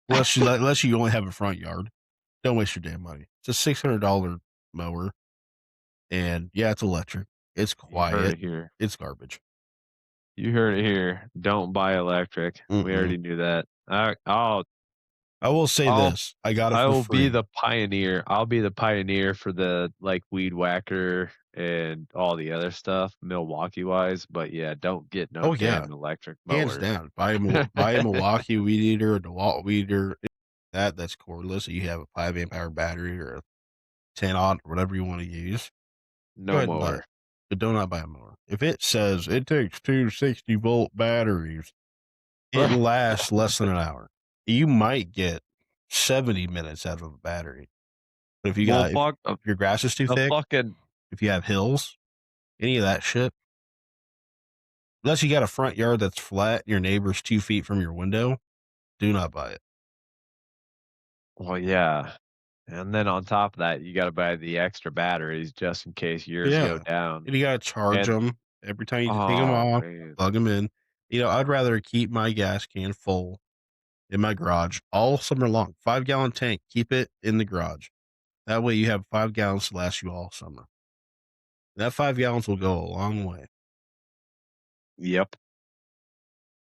unless you only have a front yard, don't waste your damn money. It's a $600 mower, and yeah, it's electric. It's You heard quiet. it here. It's garbage. You heard it here. Don't buy electric. We Mm-mm. already knew that. All right. Oh, I will say I'll this, I got it I for will be free. the pioneer. I'll be the pioneer for the, like, weed whacker and all the other stuff, Milwaukee wise, but yeah, don't get no Oh, yeah, damn electric hands mower. down. Buy a Milwaukee weed eater, a DeWalt weed eater, that's cordless, so you have a 5 amp hour battery or a 10 aught, whatever you wanna use. Go No ahead and buy mower. it, but do not buy a mower. If it says it takes 2 60-volt batteries, it lasts less than an hour. You might get 70 minutes out of a battery, but Well, if fuck your grass is too the thick, fucking if you have hills, any of that shit, unless you got a front yard that's flat, your neighbor's 2 feet from your window, do not buy it. well, yeah, and then on top of that, you gotta buy the extra batteries just in case yours go Yeah, down, and you gotta charge and them every time you take them oh, off, man. plug them in. I'd rather keep my gas can full in my garage all summer long. 5-gallon tank, keep it in the garage. That way you have 5 gallons to last you all summer. That 5 gallons will go a long way. Yep.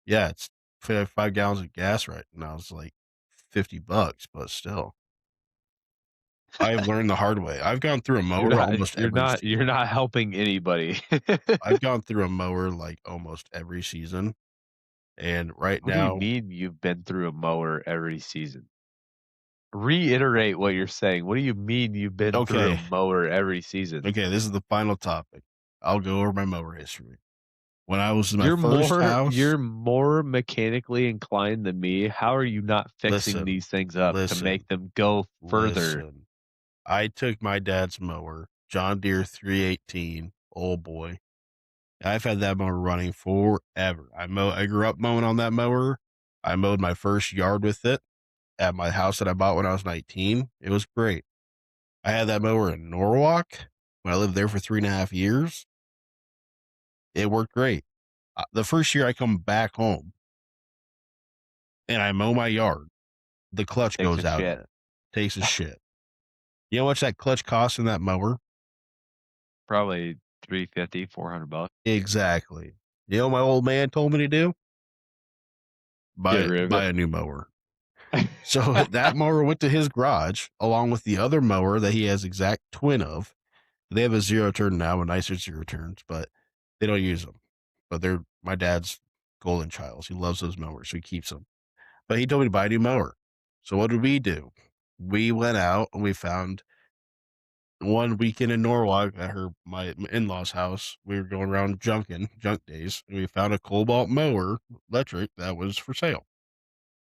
Yeah, it's 5 gallons of gas right now is like $50, but still. I've learned the hard way. I've gone through a You're mower not almost you're every not you're season. not helping anybody. I've gone through a mower like almost every season. And right What do you now, mean you've been through a mower every season? Reiterate what you're saying. What do you mean you've been through a okay, mower every season? okay, this is the final topic. I'll go over my mower history. When I was in my You're first more house, you're more mechanically inclined than me. How are you not fixing listen, these things up to listen, make them go further? listen. I took my dad's mower, John Deere 318, old boy. I've had that mower running forever. I grew up mowing on that mower. I mowed my first yard with it at my house that I bought when I was 19. It was great. I had that mower in Norwalk when I lived there for 3.5 years. It worked great. The first year I come back home and I mow my yard, the clutch Takes a goes out in shit. it. Takes a shit. You know how much that clutch costs in that mower? Probably 350, $400. Exactly. You know what my old man told me to do? Get rid of Buy it. a new mower. So that mower went to his garage along with the other mower that he has exact twin of. They have a zero turn now, a nicer zero turns, but they don't use them. But they're my dad's golden child. He loves those mowers, so he keeps them. But he told me to buy a new mower. So what did we do? We went out and we found one weekend in Norwalk at my in-laws' house. We were going around junk days, and we found a Cobalt mower electric that was for sale.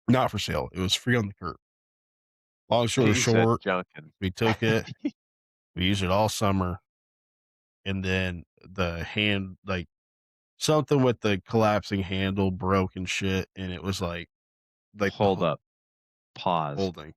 Not for sale. It was free on the curb. Long story He said short, junkin'. we took it. We used it all summer, and then the hand, like something with the collapsing handle broke and shit, and it was like the Hold up. Pause. holding.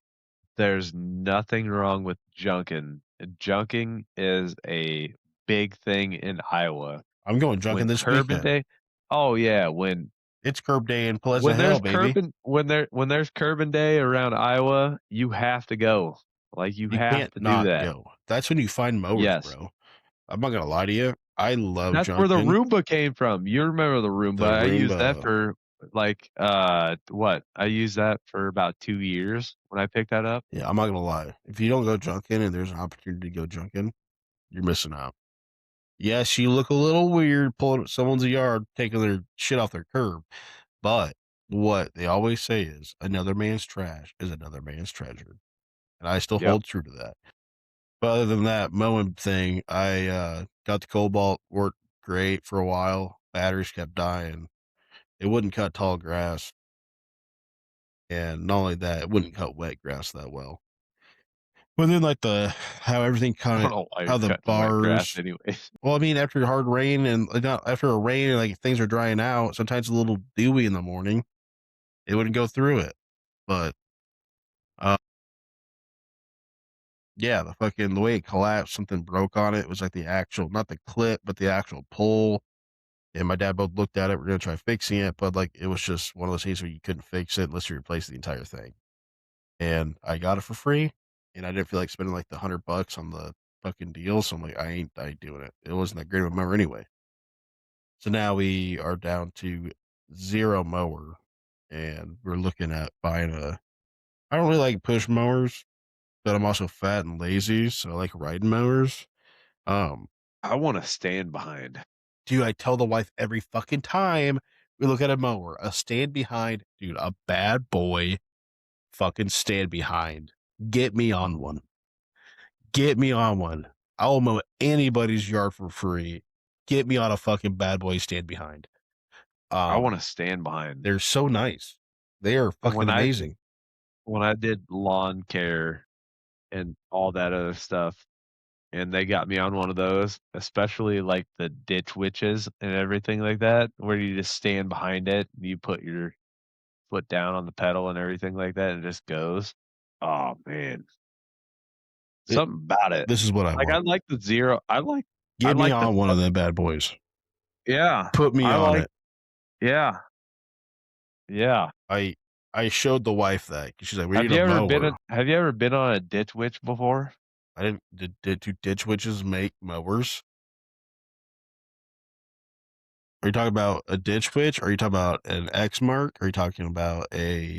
There's nothing wrong with junking. Junking is a big thing in Iowa. I'm going junking When this Curbin weekend. Day oh, yeah, when It's curb day in Pleasant Hill, baby. When there's Curbin Day around Iowa, you have to go. Like, you You have can't to do not that. go. That's when you find mowers, Yes. bro. I'm not gonna lie to you. I love That's where the junking. Roomba came from. You remember the The Roomba. I used that Roomba. for, like, what? I used that for about 2 years when I picked that up. Yeah, I'm not gonna lie. If you don't go junking and there's an opportunity to go junking, you're missing out. Yes, you look a little weird pulling up someone's yard, taking their shit off their curb. But what they always say is another man's trash is another man's treasure. And I still Yep. hold true to that. But other than that mowing thing, I got the Cobalt, worked great for a while. Batteries kept dying. It wouldn't cut tall grass. And not only that, it wouldn't cut wet grass that well. But then like how everything I kind don't of know why you're how the cutting wet grass bars anyways. well, I mean, after hard rain and like not after a rain and like things are drying out, sometimes a little dewy in the morning, it wouldn't go through it. But uh yeah, the way it collapsed, something broke on it. It was like the actual, not the clip, but the actual pole. And my dad both looked at it. We're gonna try fixing it, but like it was just one of those things where you couldn't fix it unless you replace the entire thing. And I got it for free, and I didn't feel like spending like the $100 on the fucking deal. So I'm like, I ain't doing it. It wasn't that great of a mower anyway. So now we are down to zero mower, and we're looking at buying I don't really like push mowers, but I'm also fat and lazy, so I like riding mowers. Um, I wanna stand behind. dude, I tell the wife every fucking time we look at a mower, a stand behind, dude, a bad boy fucking stand behind. Get me on one. Get me on one. I'll mow anybody's yard for free. Get me on a fucking bad boy stand behind. I Um, wanna stand behind. they're so nice. They are fucking When I amazing. when I did lawn care and all that other stuff, and they got me on one of those, especially, like, the ditch witches and everything like that, where you just stand behind it, and you put your foot down on the pedal and everything like that, and it just goes. Oh, man. It, Something about it. this is what I Like, I want. like the 0 I Get me like the on one fu of them bad boys. Yeah. Put me I on like it. Yeah. Yeah. I I showed the wife that 'cause she's like, "We Have need you a ever been mower." in have you ever been on a ditch witch before? I didn't. Did two ditch witches make mowers? Are you talking about a ditch witch? Are you talking about an X mark? Are you talking about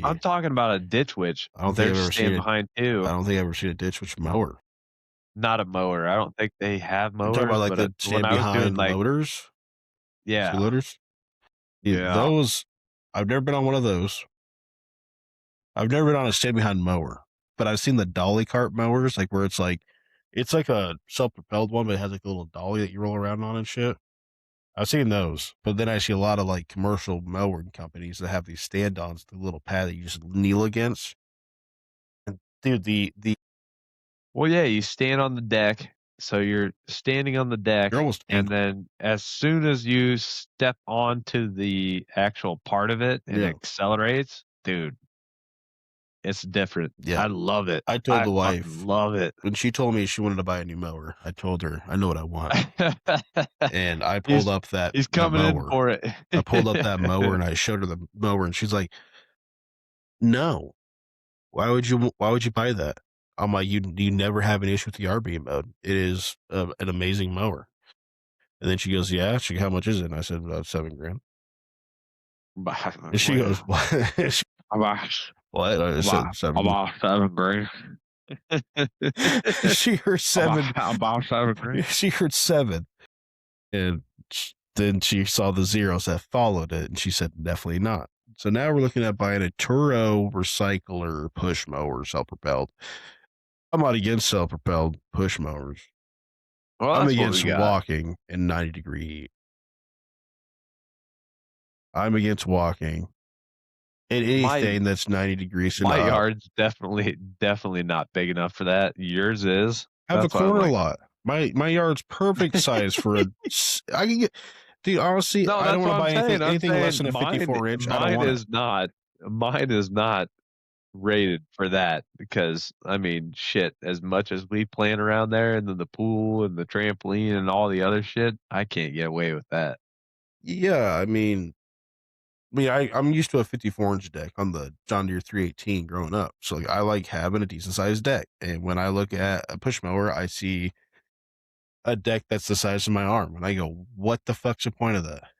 I'm a? talking about a ditch witch. I don't think They're I've ever seen stand it. behind I too. don't think I've ever seen a ditch witch mower. Not a mower. I don't think they have You're talking about mowers, like but, the when stand I was doing, behind like loaders, skid Yeah. loaders. Dude, Yeah. those. I've never been on one of those. I've never been on a stand behind mower, but I've seen the dolly cart mowers, like where it's like a self propelled one, but it has like a little dolly that you roll around on and shit. I've seen those, but then I see a lot of like commercial mowing companies that have these stand-ons, the little pad that you just kneel against. And dude, the Well, yeah, you stand on the deck, so you're standing on the you're deck, almost and ankle. then as soon as you step onto the actual part of it and it Yeah, accelerates, dude, it's different. yeah. I love it. I told I the fucking wife love it. when she told me she wanted to buy a new mower. I told her I know what I want, and I pulled He's up he's that coming in mower. for it. I pulled up that mower and I showed her the mower, and she's like, "No, why would you buy that?" I'm like, "You never have an issue with the RB mode. It is an amazing mower." And then she goes, "Yeah." She, "How much is it?" And I said, "About 7 grand." And she goes, Well, "What?" about What? I said 7. about 7 grand. She heard 7. About 7 grand. She heard 7. And then she saw the zeros that followed it, and she said, "Definitely not." So now we're looking at buying a Turo recycler push mower, self-propelled. I'm not against self-propelled push mowers. Well, I'm that's what we against got. walking in 90-degree heat. I'm against walking in My anything that's 90 degrees and my up. yard's definitely not big enough for that. Yours is? I have a That's why I'm corner like lot. My yard's perfect size for I can get. Dude, honestly, No, I don't that's want what to I'm buy saying. I'm anything less saying than a mine 54 inch. I don't mine want it. is not mine is not rated for that because, I mean, shit, as much as we plan around there and then the pool and the trampoline and all the other shit, I can't get away with that. Yeah, I'm used to a 54-inch deck on the John Deere 318 growing up. So like, I like having a decent sized deck. And when I look at a push mower, I see a deck that's the size of my arm, and I go, "What the fuck's the point of that?"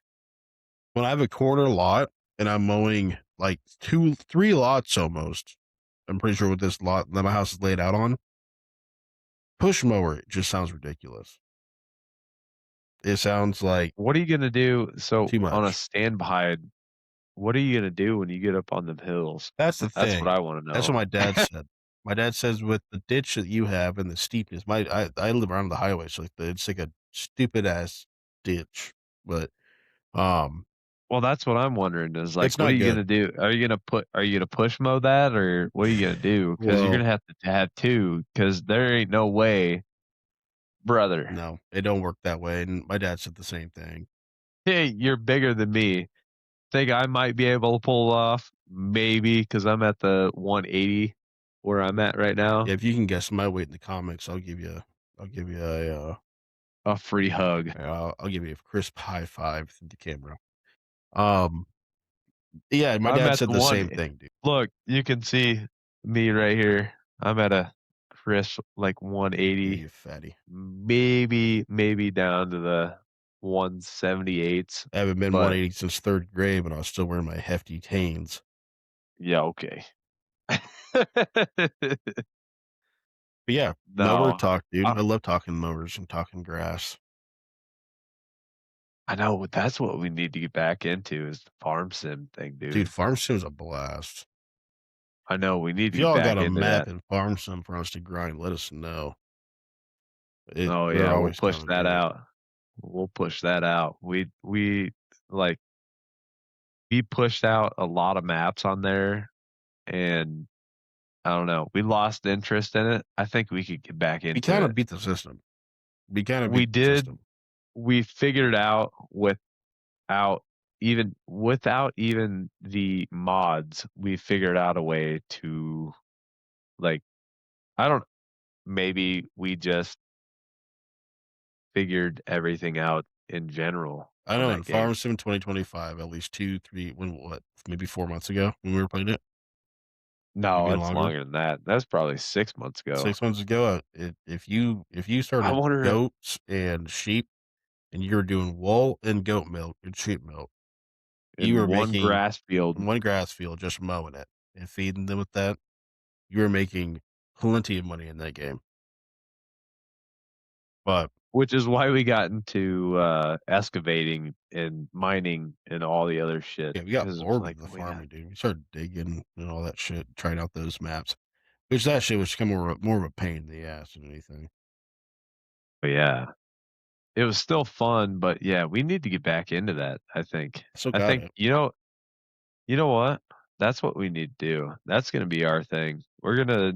When I have a corner lot and I'm mowing like 3 lots almost, I'm pretty sure what this lot that my house is laid out on, push mower, it just sounds ridiculous. It sounds like What are you gonna do so too on a much. standby, what are you gonna do when you get up on them hills? That's the That's what thing. I wanna That's what know. my dad said. My dad says with the ditch that you have and the steepness, I live around the highway, so like it's like a stupid ass ditch, but Well, that's what I'm wondering is, like, it's what are not you good. gonna do? Are you gonna push mow that, or what are you gonna do? Because 'Cause you're Well, gonna have to have 2, because there ain't no way brother, no, it don't work that way. And my dad said the same thing. hey, you're bigger than me. Think I might be able to pull it off? Maybe, because 'cause I'm at the 180 where I'm at right Yeah, now. if you can guess my weight in the comics, I'll give you A free hug. I'll give you a crisp high five through the camera. Um, yeah, my I'm dad at said the the one same thing, dude. look, you can see me right here. I'm at a crisp, like, Yeah, 180, you fatty. maybe down to the 178s, I haven't been but 180 since third grade, but I was still wearing my hefty Hanes. yeah, okay. But yeah, mower No. talk, dude. I I love talking mowers and talking grass. I know, but that's what we need to get back into is the farm sim thing, Dude, dude. farm sim's a blast. I know, we need If to get y'all got back a into map that. and farm sim for us to grind, let us know. Oh, We're yeah, we'll always push down to that do it. out. We'll push that out. Like, we pushed out a lot of maps on there, and I don't know, we lost interest in it. I think we could get back We into kind of it. beat the system. We kind of We beat the did system. we figured out without even the mods, we figured out a way to, like, I don't maybe we just figured everything out in general I on know in that game. Farm Sim 2025, at least 2, 3, maybe 4 months ago when we were playing it, No, maybe it's longer. longer than that. That's probably 6 months ago. 6 months ago, if you I started wonder goats and sheep and you're doing wool and goat milk and sheep milk, you in were one making grass field, one grass field just mowing it and feeding them with that, you were making plenty of money in that game. But which is why we got into, excavating and mining and all the other shit yeah, we got because it's bored with like, the we got farming, dude. We started digging and all that shit, trying out those maps. Which that shit was kind of more of a pain in the ass than anything. but yeah. It was still fun, but yeah, we need to get back into that, I think. I still I got think, it. you know what? That's what we need to do. That's gonna be our thing. We're gonna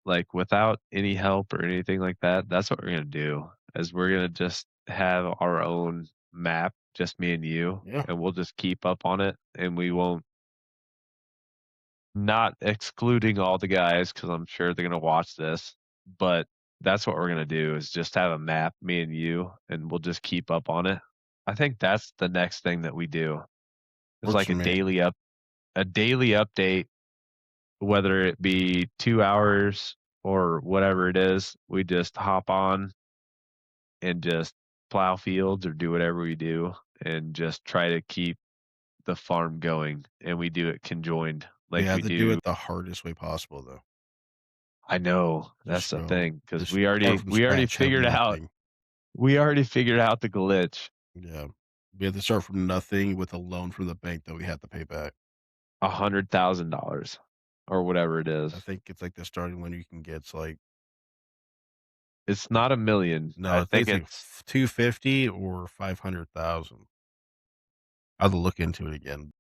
like, without any help or anything like that, that's what we're gonna do, is we're gonna just have our own map, just me and you, Yeah, and we'll just keep up on it, and we won't not excluding all the guys because 'cause I'm sure they're gonna watch this, but that's what we're gonna do is just have a map, me and you, and we'll just keep up on it. I think that's the next thing that we do. Is works like for me. a daily update, whether it be 2 hours or whatever it is, we just hop on and just plow fields or do whatever we do and just try to keep the farm going, and we do it conjoined We like have we to do do. it the hardest way possible, though. I know, that's Just the go, thing because just start from we already scratch, have figured out nothing. the glitch. Yeah, we have to start from nothing with a loan from the bank that we have to pay back. $100,000 or whatever it I is. think it's like the starting loan you can get. It's like It's not 1,000,000. no, I I think think it's like it's 250 or 500,000. I'll have to look into it again.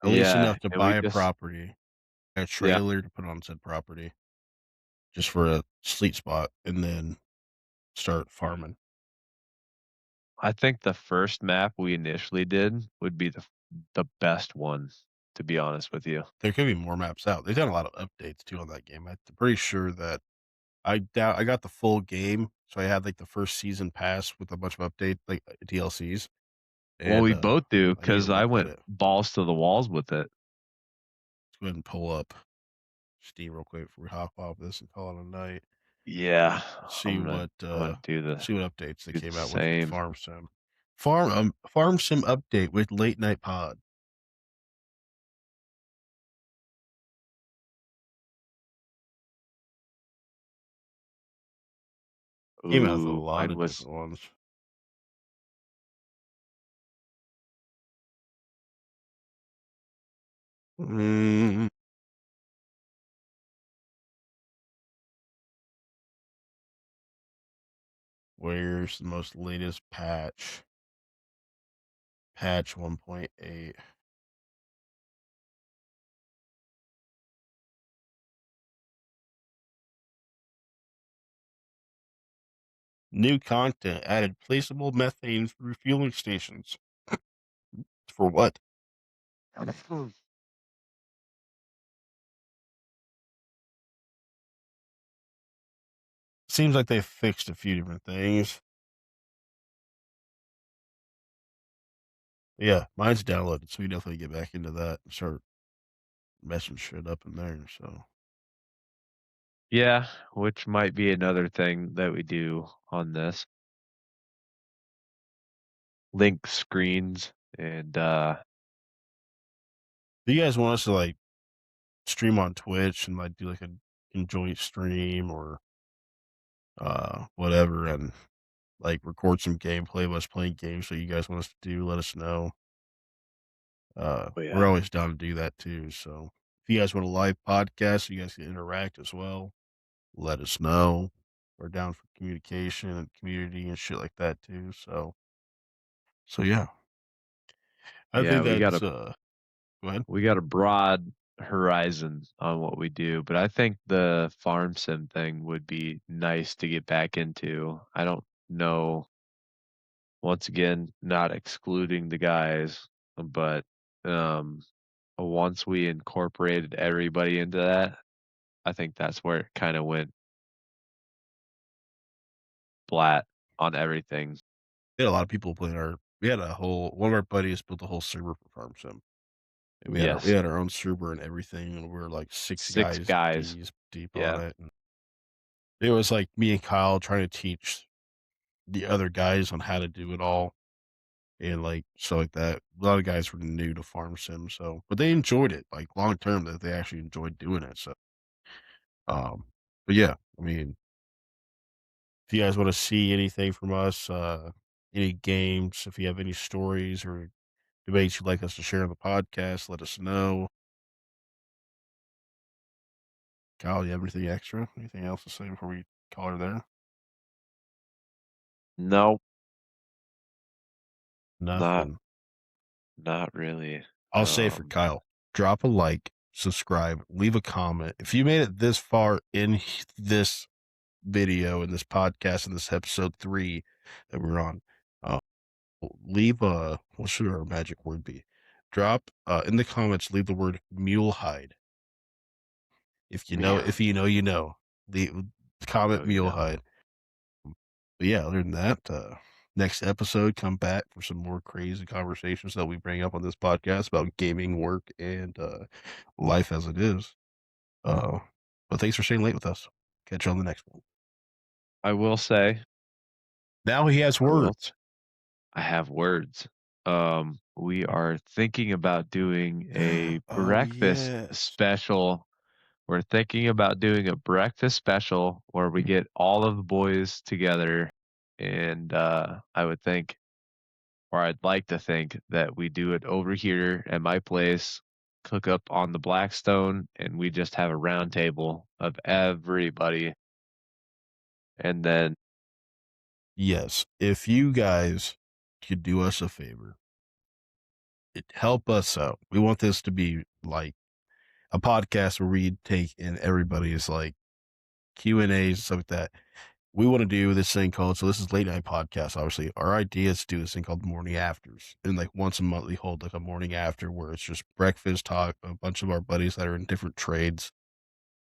At least yeah, enough to and we buy a just property, a yeah. trailer to put on said property, just for a sleep spot, and then start farming. I think the first map we initially did would be the best one, to be honest with you. There could be more maps out. They've done a lot of updates too on that game. I'm pretty sure that I got the full game, so I had like the first season pass with a bunch of update like DLCs, Well, and we both do I need to because I look at went it. balls to the walls with it. Let's go ahead and pull up Steam real quick before we hop off this and call it a night. Yeah, See what I'm gonna see what updates they do the came out with same. Farm Sim. Farm Sim update with late night pod. Came out with a Ooh, lot mine of was different ones. Mm, where's the most latest patch? Patch 1.8. New content added placeable methane refueling stations. For what? Seems like they fixed a few different things. Yeah, mine's downloaded, so we definitely get back into that and start messing shit up in there. So yeah, which might be another thing that we do on this. Link screens and, do you guys want us to like stream on Twitch and might do like a joint stream or whatever, and like record some gameplay of us playing games that you guys want us to do. Let us know. Oh, We're yeah. always down to do that too. So if you guys want a live podcast, so you guys can interact as well. Let us know. We're down for communication and community and shit like that too. So yeah, I Yeah, think that's go ahead. we got a broad horizon on what we do, but I think the farm sim thing would be nice to get back into. I don't know, once again, not excluding the guys, but um once we incorporated everybody into that, I think that's where it kind of went flat on everything. We had a lot of people playing our. We had a whole one of our buddies built a whole server for Farm Sim. And we Yes. had our own server and everything, and we were like six 6 guys guys. deep on Yeah. it. And it was like me and Kyle trying to teach the other guys on how to do it all and like so like that. A lot of guys were new to Farm Sim, so but they enjoyed it like long term that they actually enjoyed doing it. So um, but yeah, I mean, if you guys want to see anything from us, any games, if you have any stories or debates you'd like us to share on the podcast, let us know. Kyle, you have anything extra? Anything else to say before we call her there? No, not Nothing. not really. I'll say for Um, Kyle, drop a like, subscribe, leave a comment. If you made it this far in this video, in this podcast, in this episode 3 that we're on, uh, leave a, what should our magic word be? Drop in the comments, leave the word mule hide. yeah, If you know, you know. Leave you comment know, you mule know. hide. But yeah, other than that, next episode, come back for some more crazy conversations that we bring up on this podcast about gaming, work, and life as it is. Uh, but thanks for staying late with us. Catch you on the next one. I will say, Now he has I will words. I have words. We are thinking about doing a Oh breakfast yes. special. We're thinking about doing a breakfast special where we get all of the boys together, and I would think, or I'd like to think, that we do it over here at my place, cook up on the Blackstone, and we just have a round table of everybody. And then, Yes. If you guys could do us a favor, help us out. We want this to be like a podcast where we take in everybody's like Q&As, stuff like that. We want to do this thing called, so this is late night podcast. Obviously, our idea is to do this thing called morning afters. And like once a month, we hold like a morning after where it's just breakfast talk, a bunch of our buddies that are in different trades.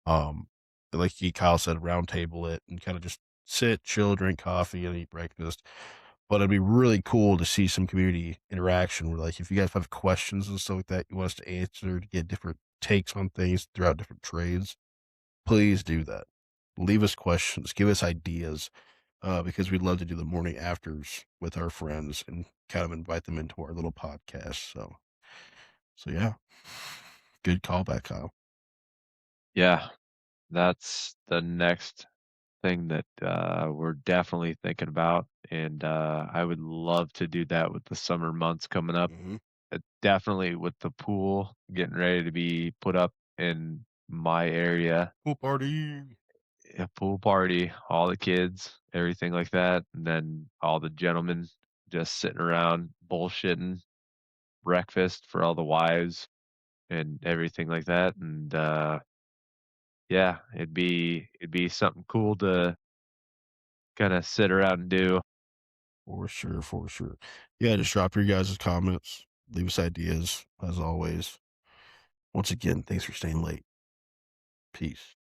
Um, like Kyle said, round table it and kind of just sit, chill, drink coffee, and eat breakfast. But it'd be really cool to see some community interaction where, like, if you guys have questions and stuff like that, you want us to answer to get different takes on things throughout different trades, please do that. Leave us questions, give us ideas, because we'd love to do the morning afters with our friends and kind of invite them into our little podcast. So yeah, good callback, Kyle. yeah, that's the next thing that we're definitely thinking about. And I would love to do that with the summer months coming up. Hmm. Definitely with the pool getting ready to be put up in my area, Pool party. a pool party, all the kids, everything like that, and then all the gentlemen just sitting around bullshitting, breakfast for all the wives and everything like that. And yeah, it'd be something cool to kind of sit around and do. For sure, for sure. Yeah, just drop your guys' comments, leave us ideas as always. Once again, thanks for staying late. Peace.